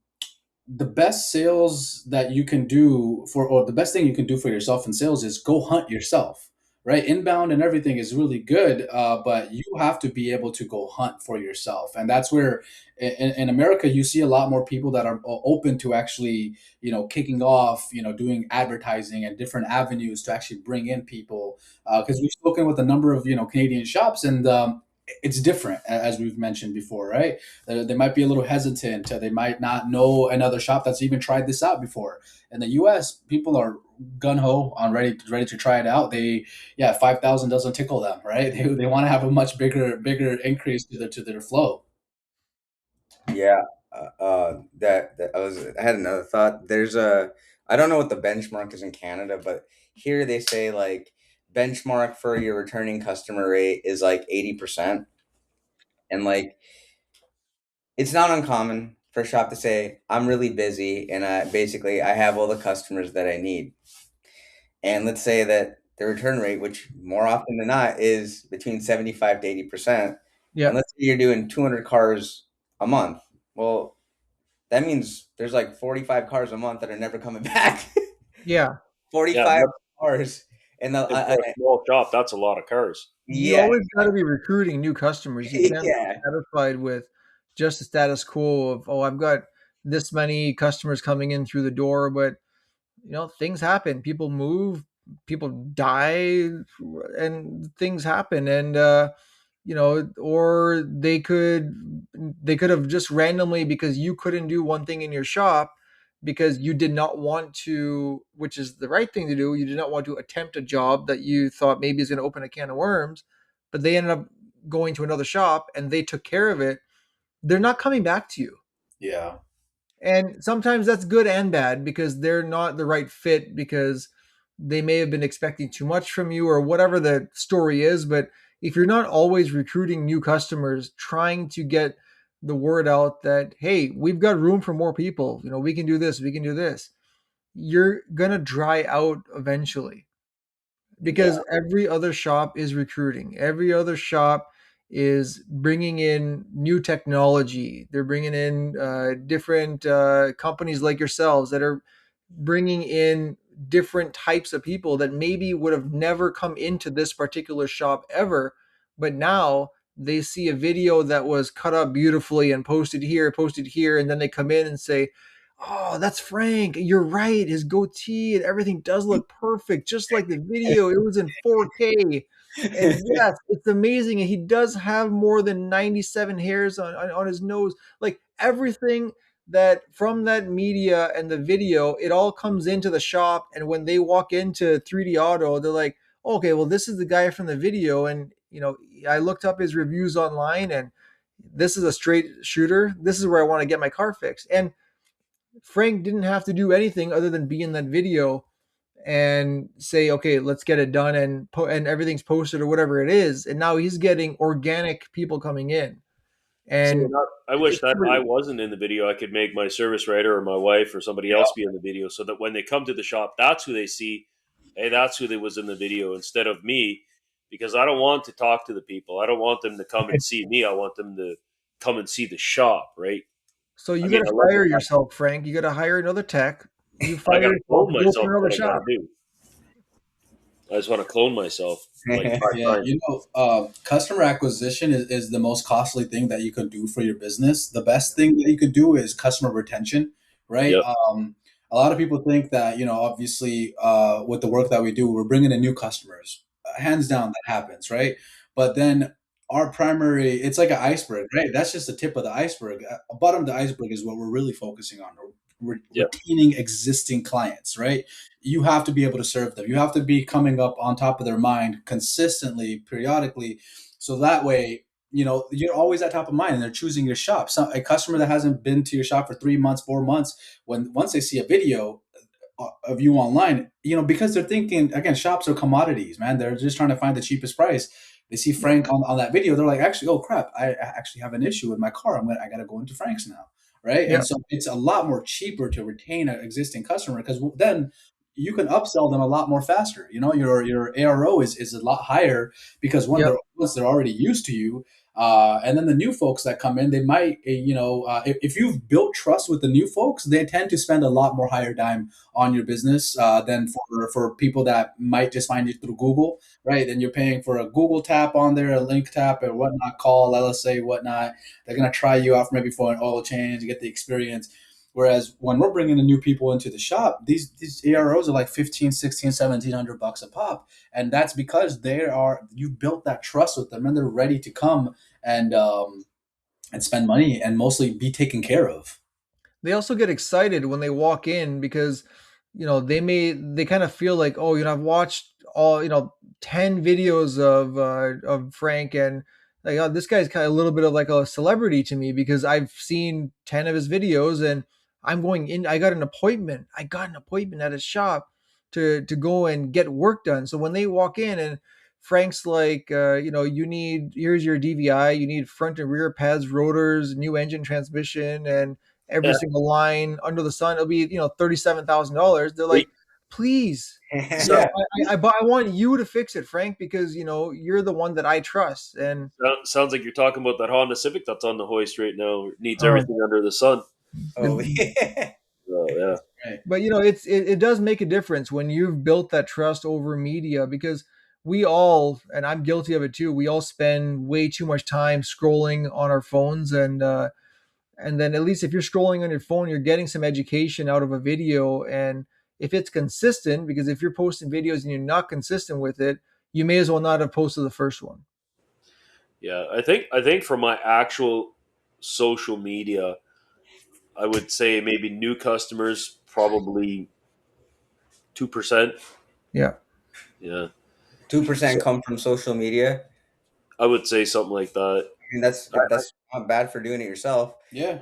the best sales that you can do or the best thing you can do for yourself in sales is go hunt yourself, right? Inbound and everything is really good, but you have to be able to go hunt for yourself. And that's where in America, you see a lot more people that are open to actually, kicking off, doing advertising and different avenues to actually bring in people. Because we've spoken with a number of, Canadian shops, and it's different, as we've mentioned before, right? They might be a little hesitant. They might not know another shop that's even tried this out before. In the U.S., people are gun ho on ready to try it out. 5,000 doesn't tickle them, right? They want to have a much bigger increase to their flow. Yeah. I had another thought. I don't know what the benchmark is in Canada, but here they say like benchmark for your returning customer rate is like 80%. And like it's not uncommon for a shop to say, I'm really busy and I have all the customers that I need. And let's say that the return rate, which more often than not is between 75 to 80%, and Yeah. let's say you're doing 200 cars a month. Well, that means there's like 45 cars a month that are never coming back. Yeah. Yeah. 45 cars. And And for a small shop, that's a lot of cars. You yeah, always got to be recruiting new customers. You can't be yeah, satisfied with just the status quo of, oh, I've got this many customers coming in through the door, but things happen. People move, people die, and things happen. And or they could have just randomly, because you couldn't do one thing in your shop because you did not want to, which is the right thing to do, you did not want to attempt a job that you thought maybe is going to open a can of worms, but they ended up going to another shop and they took care of it. They're not coming back to you. Yeah, And sometimes that's good and bad, because they're not the right fit, because they may have been expecting too much from you or whatever the story is. But if you're not always recruiting new customers, trying to get the word out that, hey, we've got room for more people, we can do this, we can do this, you're going to dry out eventually, yeah, because every other shop is recruiting. Every other shop is bringing in new technology. They're bringing in different companies like yourselves that are bringing in different types of people that maybe would have never come into this particular shop ever, but now they see a video that was cut up beautifully and posted here, and then they come in and say, oh, that's Frank. You're right. His goatee and everything does look perfect, just like the video. It was in 4K. And yes, it's amazing. And he does have more than 97 hairs on his nose. Like everything that from that media and the video, it all comes into the shop. And when they walk into 3D Auto, they're like, okay, well, this is the guy from the video. And, I looked up his reviews online, and this is a straight shooter. This is where I want to get my car fixed. And Frank didn't have to do anything other than be in that video and say, okay, let's get it done, and everything's posted or whatever it is. And now he's getting organic people coming in. See, And I wish it's that I true. wasn't in the video. I could make my service writer or my wife or somebody else be in the video, so that when they come to the shop, that's who they see. Hey, that's who they was in the video instead of me, because I don't want to talk to the people. I don't want them to come and see me. I want them to come and see the shop, right? So I you got mean, to I love the fire fact yourself, Frank. You got to hire another tech. You I fire got to yourself. clone You go myself. to another What I got to shop. do? I just want to clone myself like 5 times. Customer acquisition is the most costly thing that you could do for your business. The best thing that you could do is customer retention, right? Yep. A lot of people think that, obviously, with the work that we do, we're bringing in new customers. Hands down, that happens, right? But then our primary, it's like an iceberg, right? That's just the tip of the iceberg. Bottom of the iceberg is what we're really focusing on, Yep. retaining existing clients, right? You have to be able to serve them. You have to be coming up on top of their mind consistently, periodically, so that way, you're always at top of mind and they're choosing your shop. A customer that hasn't been to your shop for 3 months, 4 months, when once they see a video of you online, because they're thinking, again, shops are commodities, man. They're just trying to find the cheapest price. They see Frank on that video, they're like, actually, oh crap, I actually have an issue with my car. I gotta go into Frank's now, right? Yeah. And so it's a lot more cheaper to retain an existing customer, because then you can upsell them a lot more faster. Your ARO is a lot higher, because Yep. once they're already used to you. And then the new folks that come in, they might, if you've built trust with the new folks, they tend to spend a lot more higher dime on your business than for people that might just find you through Google, right? Then you're paying for a Google tap on there, a link tap, or whatnot, call, LSA, whatnot. They're gonna try you out maybe for an oil change to get the experience. Whereas when we're bringing the new people into the shop, these AROs are like 15, 16, 1700 bucks a pop. And that's because you've built that trust with them and they're ready to come and spend money and mostly be taken care of. They also get excited when they walk in because they kind of feel like, oh, I've watched all 10 videos of Frank, and like, oh, this guy's kind of a little bit of like a celebrity to me because I've seen 10 of his videos, and I'm going in. I got an appointment at his shop to go and get work done. So when they walk in and Frank's like, here's your DVI, you need front and rear pads, rotors, new engine, transmission, and every Yeah. single line under the sun. It'll be, $37,000. They're like, please, So, Yeah. I want you to fix it, Frank, because you're the one that I trust. And sounds like you're talking about that Honda Civic that's on the hoist right now. It needs uh, everything under the sun. Oh yeah. So, yeah. Right. but it does make a difference when you've built that trust over media, because we all, and I'm guilty of it too, we all spend way too much time scrolling on our phones, and then at least if you're scrolling on your phone, you're getting some education out of a video. And if it's consistent, because if you're posting videos and you're not consistent with it, you may as well not have posted the first one. Yeah. I think for my actual social media, I would say maybe new customers, probably 2%. Yeah. Yeah. 2% So come from social media. I would say something like that. I mean, that's I, that's not bad for doing it yourself. Yeah.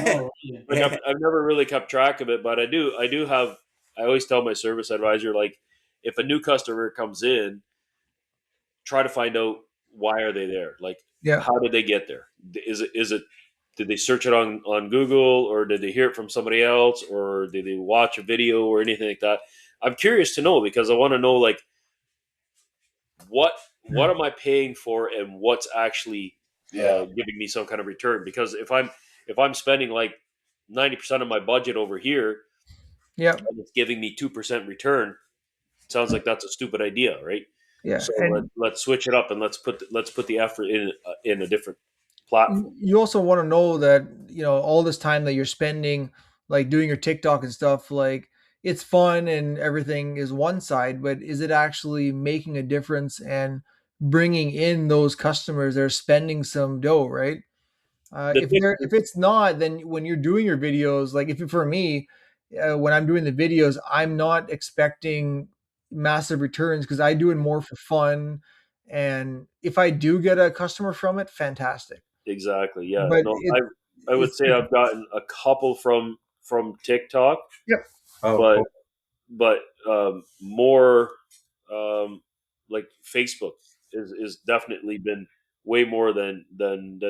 No, really. like I've never really kept track of it, but I do have. I always tell my service advisor, like, if a new customer comes in, try to find out why are they there. Like, Yeah. how did they get there? Is it did they search it on Google, or did they hear it from somebody else, or did they watch a video or anything like that? I'm curious to know, because I want to know, like, what am I paying for and what's actually Yeah. giving me some kind of return. Because if I'm spending like 90% of my budget over here Yeah. and it's giving me 2% return, sounds like that's a stupid idea, right? Yeah. So And let's switch it up and let's put the effort in a different platform. you also want to know that, all this time that you're spending, like doing your TikTok and stuff, like it's fun and everything is one side, but is it actually making a difference and bringing in those customers that are spending some dough, right? The If it's not, then when you're doing your videos, like if for me, when I'm doing the videos, I'm not expecting massive returns because I do it more for fun. And if I do get a customer from it, fantastic. exactly, yeah. But No, I would say I've gotten a couple from TikTok, yep, Oh, but cool. more like Facebook is definitely been way more than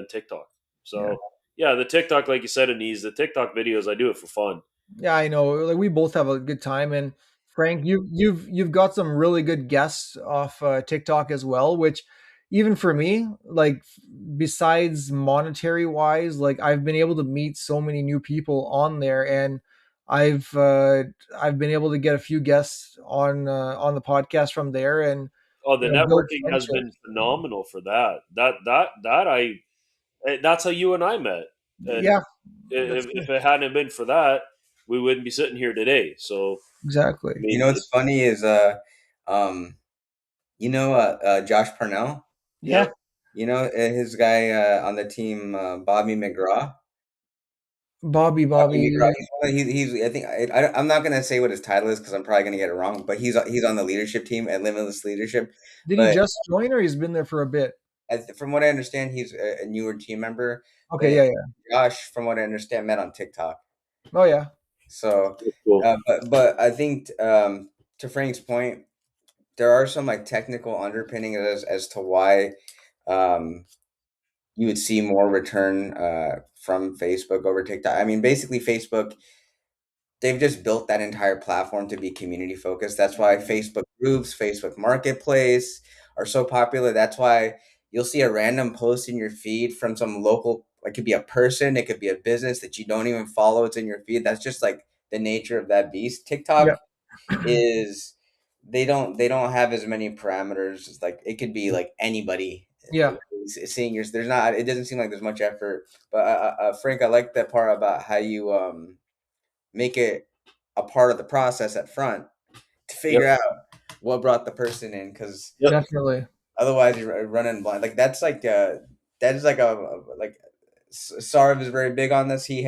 TikTok. yeah, So yeah, the TikTok, like you said, Anise, the TikTok videos, I do it for fun. yeah. I know. Like we both have a good time, and Frank, you've got some really good guests off TikTok as well, which even for me, like besides monetary wise, like I've been able to meet so many new people on there, and I've uh, I've been able to get a few guests on the podcast from there, and Oh, the build networking has been friendships. phenomenal for that. That's how you and I met. And Yeah, that's if it hadn't been for that, we wouldn't be sitting here today. So, I exactly. You mean, know what's funny is um Josh Parnell. yeah, Yeah, His guy on the team, Bobby McGraw. Bobby McGraw. Bobby. He's I think I'm not gonna say what his title is because I'm probably gonna get it wrong. But he's on the leadership team at Limitless Leadership. Did he But just join, or he's been there for a bit? from what I understand, he's a newer team member. Okay, But yeah, yeah. Josh, from what I understand, met on TikTok. Oh yeah, So, that's cool. but I think to Frank's point, there are some like technical underpinnings as to why um, you would see more return from Facebook over TikTok. I mean, basically, Facebook, they've just built that entire platform to be community focused. That's why Facebook groups, Facebook Marketplace are so popular. That's why you'll see a random post in your feed from some local, it could be a person, it could be a business that you don't even follow. It's in your feed. That's just like the nature of that beast. yeah, TikTok is they don't have as many parameters. It's like it could be like anybody yeah. seeing yours. There's not. It doesn't seem like there's much effort. But Frank, I like that part about how you make it a part of the process at front to Yep, figure out what brought the person in, because yep. Definitely. otherwise you're running blind. Like that's like that is like like Saurav is very big on this. He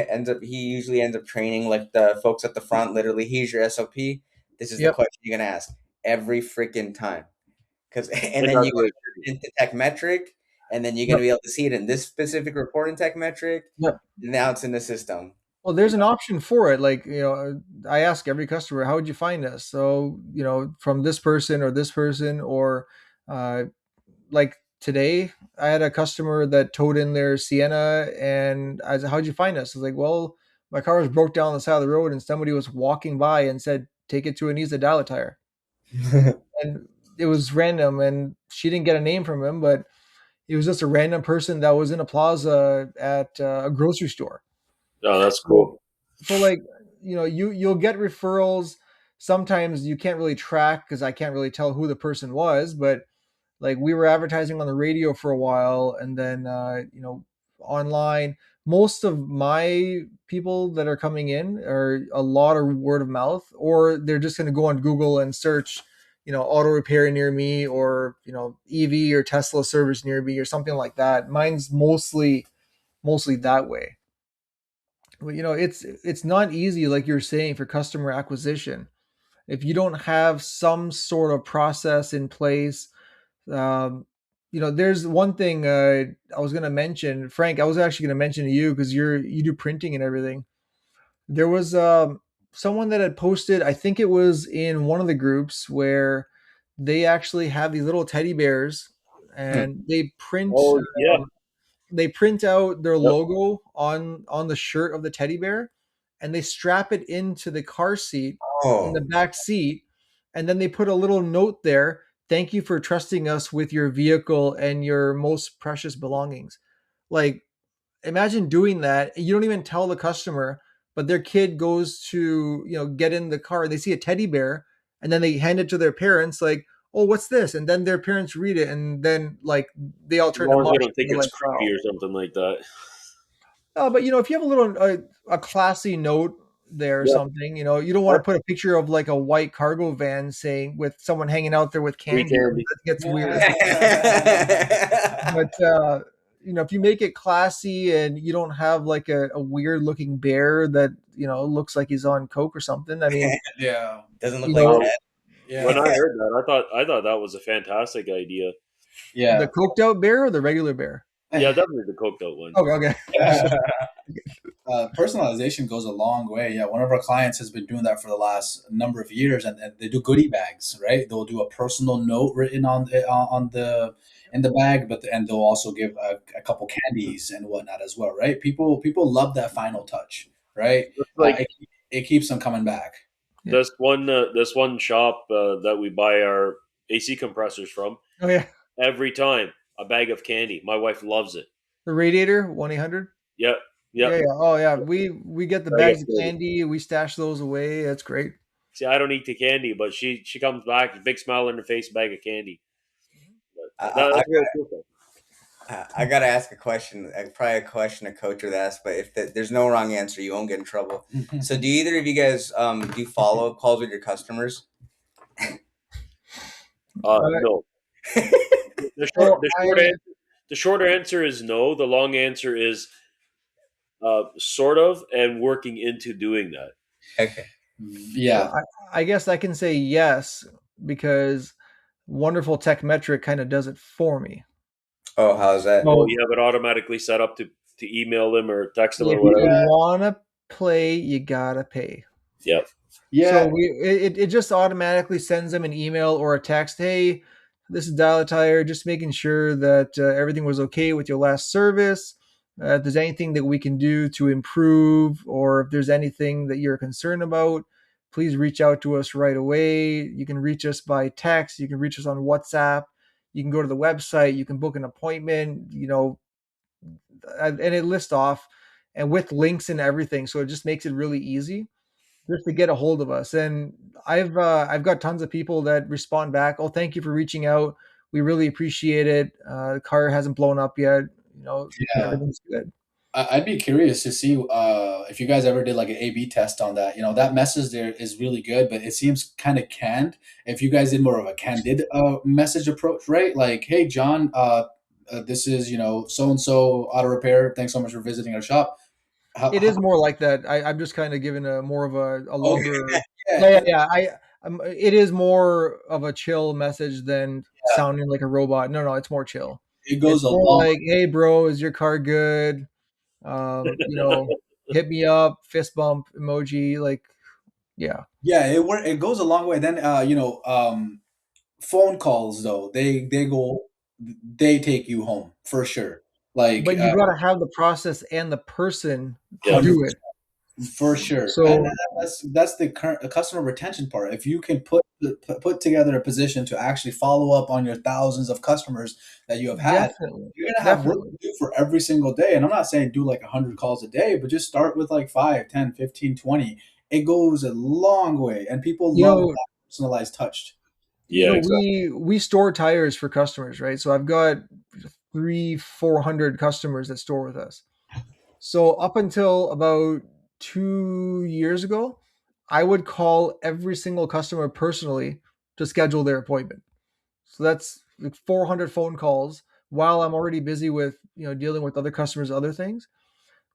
usually ends up training like the folks at the front. Literally, here's your SOP. This is the Yep, question you're gonna ask every freaking time. Because and And then that's you what it go into tech metric, and then you're yep, gonna be able to see it in this specific report in tech metric. yep. And now it's in the system. Well, there's an option for it. Like, I ask every customer, how would you find us? So, from this person, or uh, like today, I had a customer that towed in their Sienna, and I said, how'd you find us? I was like, well, my car was broke down on the side of the road, and somebody was walking by and said, take it to Anisa Dial Tire. And it was random, and she didn't get a name from him, but it was just a random person that was in a plaza at a grocery store. Oh, that's So, cool. like, you'll get referrals. Sometimes you can't really track because I can't really tell who the person was, but like we were advertising on the radio for a while, and then online. Most of my people that are coming in are a lot of word of mouth, or they're just going to go on Google and search, auto repair near me, or EV or Tesla service near me, or something like that. Mine's mostly that way. But it's not easy, like you're saying, for customer acquisition if you don't have some sort of process in place. There's one thing I was going to mention, Frank. I was actually going to mention to you because you do printing and everything. There was someone that had posted, I think it was in one of the groups, where they actually have these little teddy bears, and Oh, yeah. they print out their Yep. logo on the shirt of the teddy bear, and they strap it into the car seat, in the Oh, back seat, and then they put a little note there: thank you for trusting us with your vehicle and your most precious belongings. Like, imagine doing that. You don't even tell the customer, but their kid goes to, get in the car, they see a teddy bear, and then they hand it to their parents, like, oh, what's this? And then their parents read it, and then like they all As turn to long as mush. they don't think They're it's like, wow. creepy or something like that. But if you have a little a classy note there or Yep. something, you don't want to put a picture of like a white cargo van saying with someone hanging out there with Free candy. candy. That gets weird. But if you make it classy, and you don't have like a weird looking bear that looks like he's on coke or something. I mean, Yeah. doesn't look you like know, Well, Yeah. when I heard that, I thought that was a fantastic idea. the Yeah. coked out bear or the regular bear. Yeah, definitely the coked out one. Okay, okay. Personalization goes a long way. Yeah, one of our clients has been doing that for the last number of years, and they do goodie bags, right? They'll do a personal note written on the in the bag, and they'll also give a couple candies and whatnot as well, right? People love that final touch, right? It's like It keeps them coming back. Yeah. this one shop that we buy our AC compressors from. Oh yeah. Every time a bag of candy. My wife loves it. The Radiator 1-800. Yep, yep. Yeah, yeah. Oh, yeah. We get the Bag of bags of candy. candy. We stash those away. That's great. See, I don't eat the candy, but she comes back, big smile on her face, bag of candy. I, But I, that's really cool. I gotta ask a question. Probably a question a coach would ask, but if there's no wrong answer, you won't get in trouble. So, do either of you guys do follow up calls with your customers? Uh, No. The short, so the short answer, the shorter answer is no. The long answer is sort of, and working into doing that. Okay. Yeah. I guess I can say yes because Wonderful Tech Metric kind of does it for me. Oh, how's that? Oh, So you have it automatically set up to email them or text them or if whatever. you wanna play, you gotta pay. Yep. Yeah. So it just automatically sends them an email or a text. Hey, this is Dial a Tire. Just making sure that everything was okay with your last service. If there's anything that we can do to improve, or if there's anything that you're concerned about, please reach out to us right away. You can reach us by text. You can reach us on WhatsApp. You can go to the website. You can book an appointment. And it lists off and with links and everything. So it just makes it really easy just to get a hold of us. And I've got tons of people that respond back. Oh, thank you for reaching out. We really appreciate it. The car hasn't blown up yet. Yeah. Everything's good. I'd be curious to see if you guys ever did like an A/B test on that. That message there is really good, but it seems kind of canned. If you guys did more of a candid message approach, right? Like, hey, John, this is so and so auto repair. Thanks so much for visiting our shop. It How is more like that. I'm just kind of giving a more of a okay, longer. Yeah, yeah, yeah, yeah. It is more of a chill message than yeah, sounding like a robot. No, no, it's more chill. it It's goes a more long. like, hey, bro, is your car good? You know, hit me up, fist bump emoji. Like, yeah. Yeah, it goes a long way. Then phone calls though they take you home for sure. Like But you gotta have the process and the person to Yep. 100. do it. For sure, and So that's the current customer retention part. If you can put together a position to actually follow up on your thousands of customers that you have had, definitely, you're gonna have work definitely. to do for every single day. And I'm not saying do like 100 calls a day, but just start with like 5, 10, 15, 20. It goes a long way, and people You love know, that personalized touch. Yeah. Exactly. we store tires for customers, right? So I've got 400 customers that store with us. So up until about 2 years ago, I would call every single customer personally to schedule their appointment. So that's like 400 phone calls while I'm already busy with dealing with other customers, other things.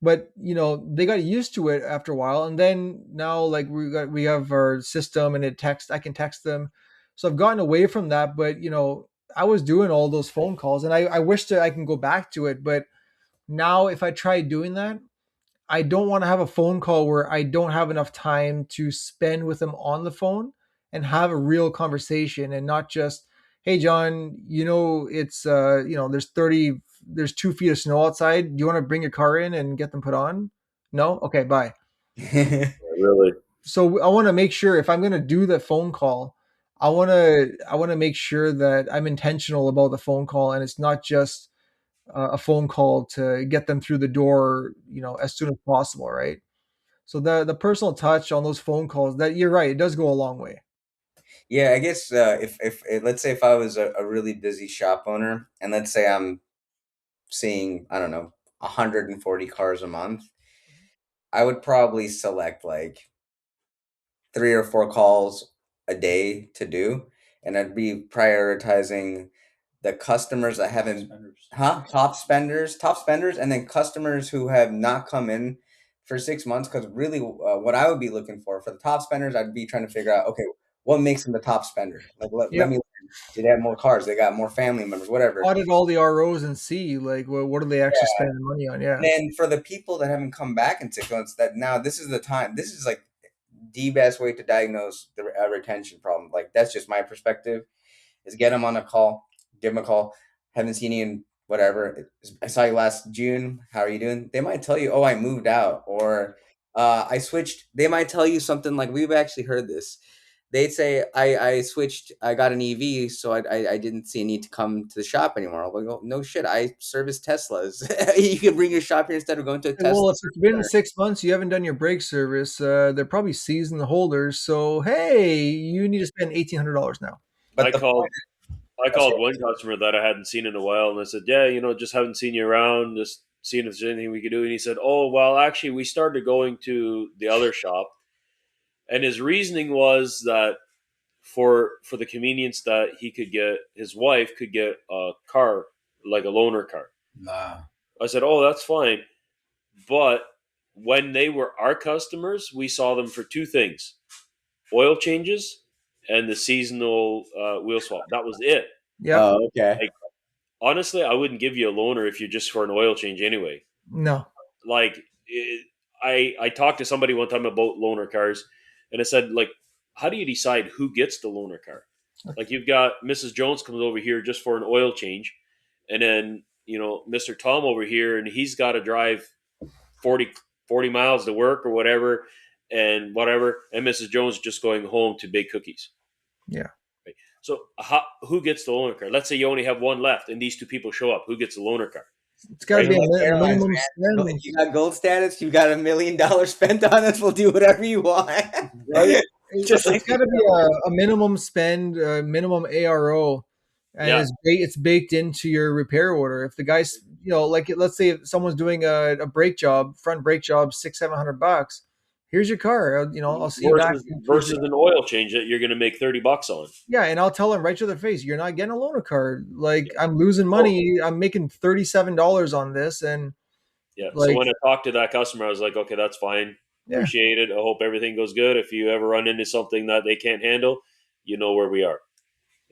But they got used to it after a while, and then now like we have our system and I can text them. So I've gotten away from that, but I was doing all those phone calls, and I wish that I can go back to it. But now if I try doing that, I don't want to have a phone call where I don't have enough time to spend with them on the phone and have a real conversation, and not just, hey John, it's there's 2 feet of snow outside. Do you want to bring your car in and get them put on? No? Okay, bye. Really. So I want to make sure if I'm going to do the phone call, I want to make sure that I'm intentional about the phone call, and it's not just a phone call to get them through the door, as soon as possible, right? So the personal touch on those phone calls, that you're right, it does go a long way. Yeah, I guess if let's say if I was a really busy shop owner, and let's say I'm seeing, I don't know, 140 cars a month, I would probably select like 3 or 4 calls a day to do, and I'd be prioritizing the customers that haven't, Spenders. top spenders, and then customers who have not come in for 6 months. Because really, what I would be looking for the top spenders, I'd be trying to figure out, okay, what makes them the top spender? Like, let Yep. me learn. Do they have more cars? They got more family members, whatever. Audit all the ROs and see like what are they actually spending money on? Yeah. And then for the people that haven't come back in 6 months, that now this is the time. This is like the best way to diagnose the retention problem. Like, that's just my perspective. Is get them on a call, give them a call. Haven't seen you in whatever. I saw you last June. How are you doing? They might tell you, oh, I moved out, or I switched. They might tell you something like, we've actually heard this. they'd say I switched, I got an EV, so I didn't see a need to come to the shop anymore. I'm like, oh, no shit, I service Teslas. You can bring your shop here instead of going to a Well, Tesla. if it's been 6 months, you haven't done your brake service. They're probably seizing the holders. So hey, you need to spend $1,800 now. But I the point, called I called one customer that I hadn't seen in a while, and I said, "Yeah, just haven't seen you around. Just seeing if there's anything we could do." And he said, "Oh, well, actually, we started going to the other shop." And his reasoning was that for the convenience that he could get, his wife could get a car, like a loaner car. Nah. I said, "Oh, that's fine," but when they were our customers, we saw them for two things: oil changes and the seasonal wheel swap. That was it. Yep. oh, okay. Like, honestly, I wouldn't give you a loaner if you're just for an oil change anyway. No. Like, I talked to somebody one time about loaner cars, and I said, like, how do you decide who gets the loaner car? Like, you've got Mrs. Jones comes over here just for an oil change, and then Mr. Tom over here, and he's got to drive 40, 40 miles to work or whatever, and Mrs. Jones just going home to bake cookies. Yeah. Right? So who gets the loaner car? Let's say you only have one left, and these two people show up. Who gets the loaner car? It's got to Right? be a Like airlines, minimum man. spend. If you got gold status, you got $1 million spent on us. We'll do whatever you want. Right? Just It's like got to be a minimum spend, minimum ARO, and Yeah. it's baked into your repair order. If the guy's, like let's say if someone's doing a brake job, front brake job, $600-700, here's your car. I'll see you back Versus in versus 2 days. an oil change that you're going to make $30 on. Yeah, and I'll tell them right to their face, you're not getting a loaner car. Like I'm losing Oh, money. I'm making $37 on this, and yeah. So like when I talked to that customer, I was like, okay, that's fine. yeah. Appreciate it. I hope everything goes good. If you ever run into something that they can't handle, you know where we are.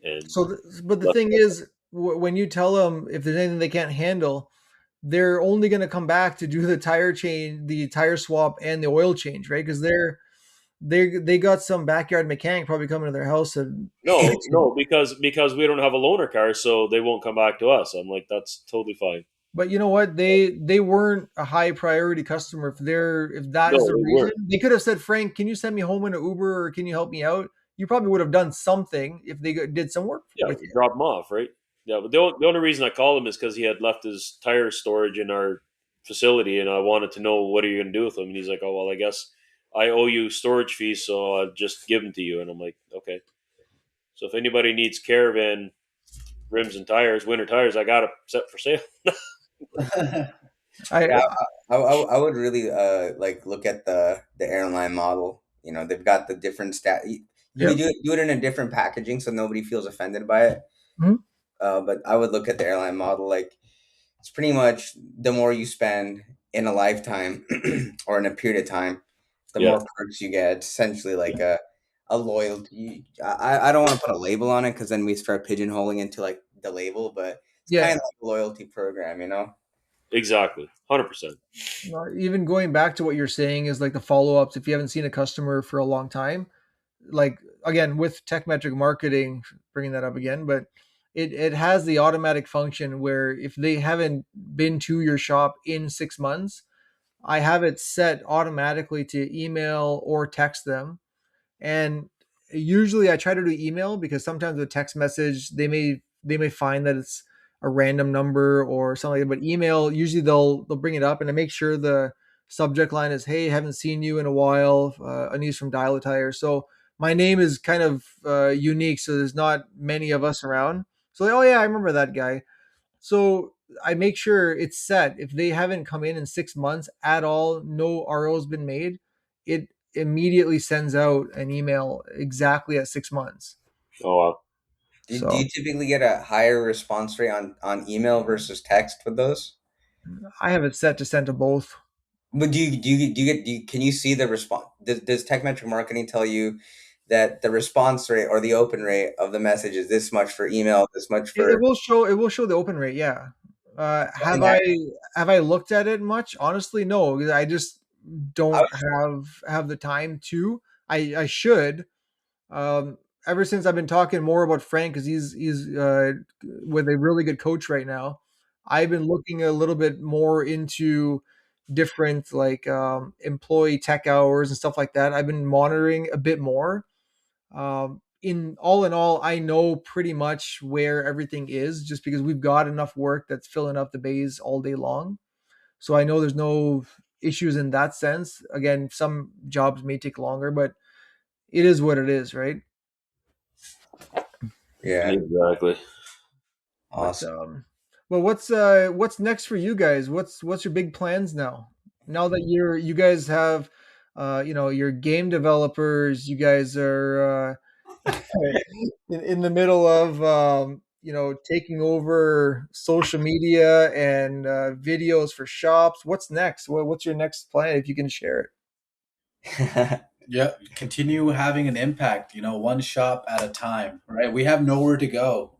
And So, but the let- thing is, when you tell them if there's anything they can't handle, they're only going to come back to do the tire change, the tire swap, and the oil change, right? Because they got some backyard mechanic probably coming to their house and no, because we don't have a loaner car, so they won't come back to us. I'm like, that's totally fine. But you know what? They weren't a high priority customer. If that No, is the they reason, weren't. they could have said, Frank, can you send me home in an Uber or can you help me out? You probably would have done something if they did some work Yeah, with you. drop them off, right? Yeah, but the only reason I called him is because he had left his tire storage in our facility, and I wanted to know what are you going to do with them. And he's like, "Oh well, I guess I owe you storage fees, so I'll just give them to you." And I'm like, "Okay." So if anybody needs caravan rims and tires, winter tires, I got it set for sale. I yeah, I would really like look at the airline model. They've got the different stat. You Yep. could do it in a different packaging so nobody feels offended by it. Mhm. But I would look at the airline model like it's pretty much the more you spend in a lifetime or in a period of time, the Yeah, more perks you get. It's essentially like a loyalty. I don't want to put a label on it because then we start pigeonholing into like the label, but it's yeah. kind of like a loyalty program. exactly, 100%. Even going back to what you're saying is like the follow ups. If you haven't seen a customer for a long time, like again with tech metric marketing, bringing that up again, but it has the automatic function where if they haven't been to your shop in 6 months, I have it set automatically to email or text them. And usually I try to do email because sometimes with text message they may find that it's a random number or something like that. But email, usually they'll bring it up, and I make sure the subject line is, hey, haven't seen you in a while, Anis from Dial a Tire. So my name is kind of unique, so there's not many of us around. So oh yeah, I remember that guy. So I make sure it's set. If they haven't come in 6 months at all, no RO's been made, it immediately sends out an email exactly at 6 months. Oh wow. Do So you typically get a higher response rate on email versus text with those? I have it set to send to both. But can you see the response? Does tech metric marketing tell you that the response rate or the open rate of the message is this much for email, this much It for will show the open rate. Yeah. in Have that? I looked at it much? Honestly, no. Because I just I don't was, have the time to. I should. Um, Ever since I've been talking more about Frank, because he's with a really good coach right now, I've been looking a little bit more into different like employee tech hours and stuff like that. I've been monitoring a bit more. In all, I know pretty much where everything is just because we've got enough work that's filling up the bays all day long. So I know there's no issues in that sense. Again, some jobs may take longer, but it is what it is, right? Yeah. Exactly. But Awesome. well, what's next for you guys? What's your big plans now? Now that you guys have your game developers, you guys are in the middle of taking over social media and videos for shops. What's next? What's your next plan if you can share it? Yeah, continue having an impact, one shop at a time, right? We have nowhere to go.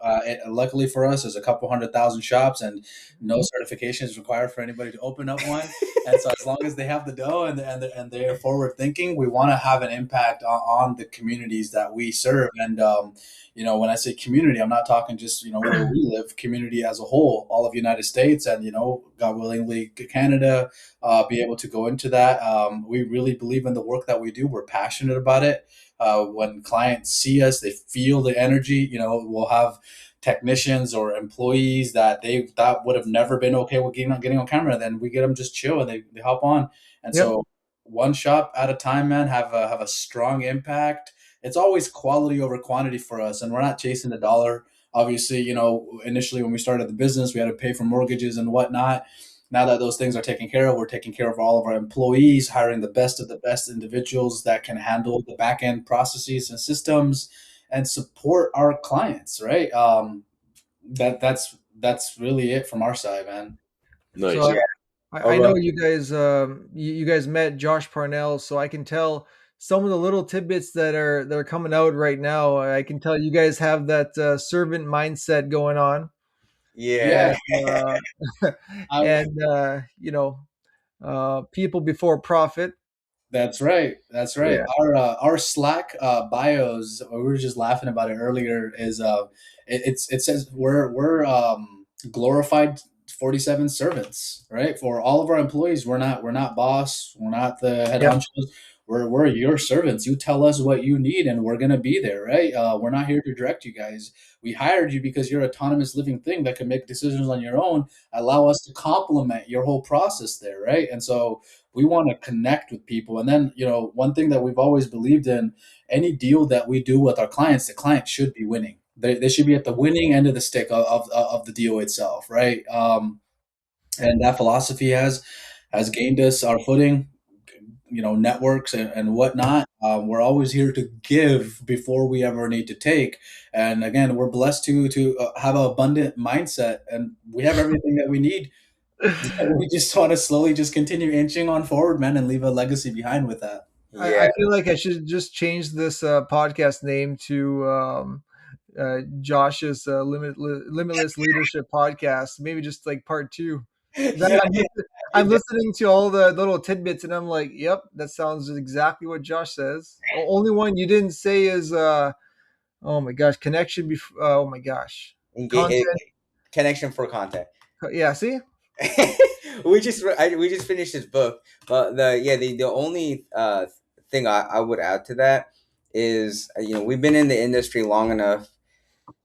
Luckily for us, there's a couple 100,000 shops and no certification is required for anybody to open up one. And so as long as they have the dough and they're forward thinking, we want to have an impact on the communities that we serve. And, when I say community, I'm not talking just, where we live, community as a whole, all of the United States and, God willingly, Canada, be able to go into that. We really believe in the work that we do. We're passionate about it. When clients see us, they feel the energy. We'll have technicians or employees that they thought would have never been okay with getting on camera. Then we get them just chill and they hop on. And Yep. so one shop at a time, man, have a strong impact. It's always quality over quantity for us, and we're not chasing the dollar. Obviously, initially when we started the business, we had to pay for mortgages and whatnot. Now that those things are taken care of, we're taking care of all of our employees, hiring the best of the best individuals that can handle the back end processes and systems and support our clients, right? That's really it from our side, man. So Nice. Yeah. I Oh, know go you guys you guys met Josh Parnell, so I can tell some of the little tidbits that are coming out right now. I can tell you guys have that servant mindset going on, Yeah. and uh, I, and people before profit. That's right. That's right. Yeah. Our Slack bios, we were just laughing about it earlier. Is it says we're glorified 47 servants, right? For all of our employees, we're not boss, we're not the head Yep. honchos. We're your servants. You tell us what you need, and we're gonna be there, right? We're not here to direct you guys. We hired you because you're an autonomous living thing that can make decisions on your own. Allow us to complement your whole process there, right? And so we want to connect with people. And then, one thing that we've always believed in, any deal that we do with our clients, the client should be winning. They should be at the winning end of the stick of the deal itself, right? And that philosophy has gained us our footing, networks and whatnot. We're always here to give before we ever need to take. And again, we're blessed to have an abundant mindset, and we have everything that we need. We just want to slowly just continue inching on forward, man, and leave a legacy behind with that. Yeah. I feel like I should just change this podcast name to Josh's Limitless Leadership Podcast. Maybe just like part two. 'Cause Yeah. I'm listening to all the little tidbits, and I'm like, "Yep, that sounds exactly what Josh says." Only one you didn't say is, oh my gosh, connection. Oh my gosh, content. Connection for content. Yeah, see, We just finished his book, but the only thing I would add to that is we've been in the industry long enough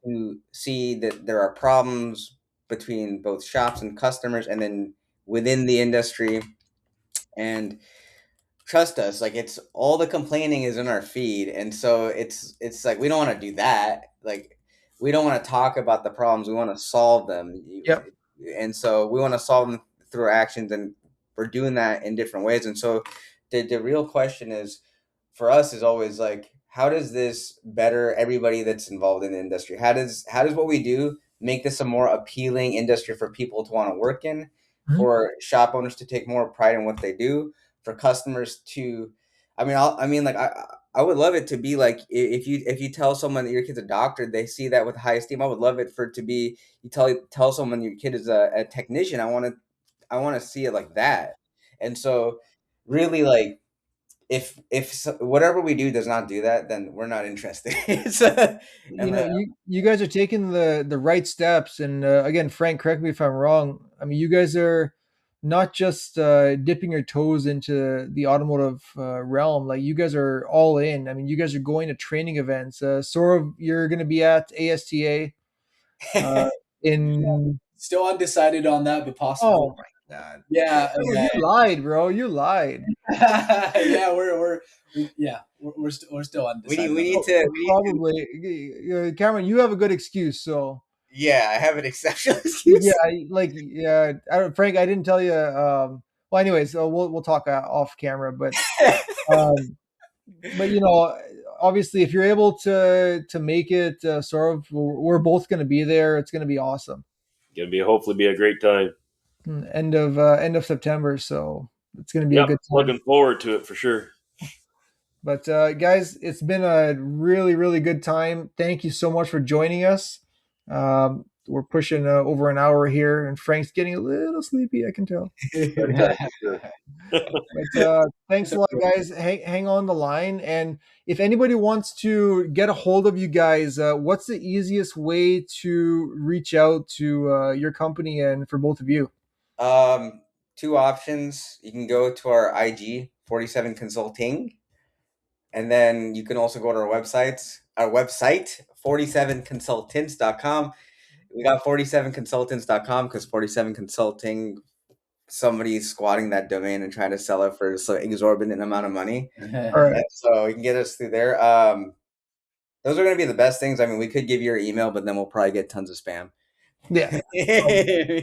to see that there are problems between both shops and customers, and then within the industry. And trust us, like, it's all the complaining is in our feed, and so it's like we don't want to do that. Like, we don't want to talk about the problems, we want to solve them. yep. And so we want to solve them through our actions, and we're doing that in different ways. And so the real question is, for us, is always like, how does this better everybody that's involved in the industry? How does what we do make this a more appealing industry for people to want to work in, Mhm. for shop owners to take more pride in what they do, for customers to, like, I would love it to be like, if you tell someone that your kid's a doctor, they see that with high esteem. I would love it for it to be, you tell someone your kid is a technician. I want to see it like that. And so, really, like, if whatever we do does not do that, then we're not interested. So, You and know, you guys are taking the right steps, and again, Frank, correct me if I'm wrong. I mean, you guys are not just dipping your toes into the automotive realm. Like you guys are all in. I mean, you guys are going to training events. Saurav, you're going to be at ASTA uh, Yeah, in. still undecided on that, but possibly. Oh my god! Yeah, Oh, yeah, you lied, bro. You lied. yeah. We're still undecided we on need that. to we need to. Probably, Cameron. You have a good excuse, so Yeah, I have an exceptional yeah. excuse. Yeah. Frank, I didn't tell you. Well, anyways, we'll talk off camera, um, but obviously, if you're able to make it, sort of, we're both going to be there. It's going to be awesome. Gonna be hopefully be a great time. End of September, so it's going to be a Yep, good time. looking forward to it for sure. But guys, it's been a really, really good time. Thank you so much for joining us. We're pushing over an hour here, and Frank's getting a little sleepy. I can tell. Bedtime for sure. But thanks a lot, guys. Hang on the line. And if anybody wants to get a hold of you guys, what's the easiest way to reach out to your company and for both of you? Two options. You can go to our IG 47 Consulting, and then you can also go to our website 47consultants.com. We got 47consultants.com because 47 Consulting, somebody's squatting that domain and trying to sell it for so exorbitant amount of money. All right. And so you can get us through there. Those are going to be the best things. I mean, we could give you your email, but then we'll probably get tons of spam. Yeah. Yeah.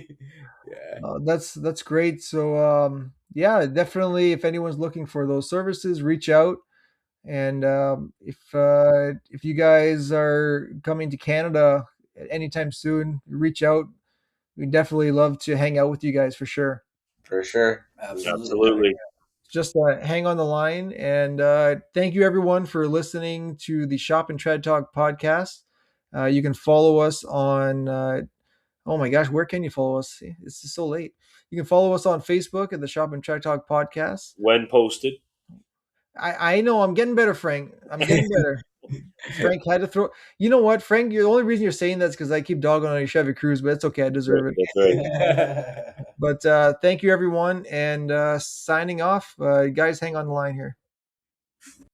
That's great. So yeah, definitely. If anyone's looking for those services, reach out. And if you guys are coming to Canada anytime soon, reach out. We'd definitely love to hang out with you guys for sure. For sure. Absolutely. Just hang on the line. And thank you, everyone, for listening to the Shop and Tread Talk podcast. You can follow us on, oh my gosh, where can you follow us? It's just so late. You can follow us on Facebook at the Shop and Tread Talk podcast. When posted. I know I'm getting better, Frank. I'm getting better. Frank had to throw. You know what, Frank? The only reason you're saying that is because I keep dogging on your Chevy Cruze, but it's okay. I deserve it. That's right. But thank you, everyone, and signing off. Guys, hang on the line here.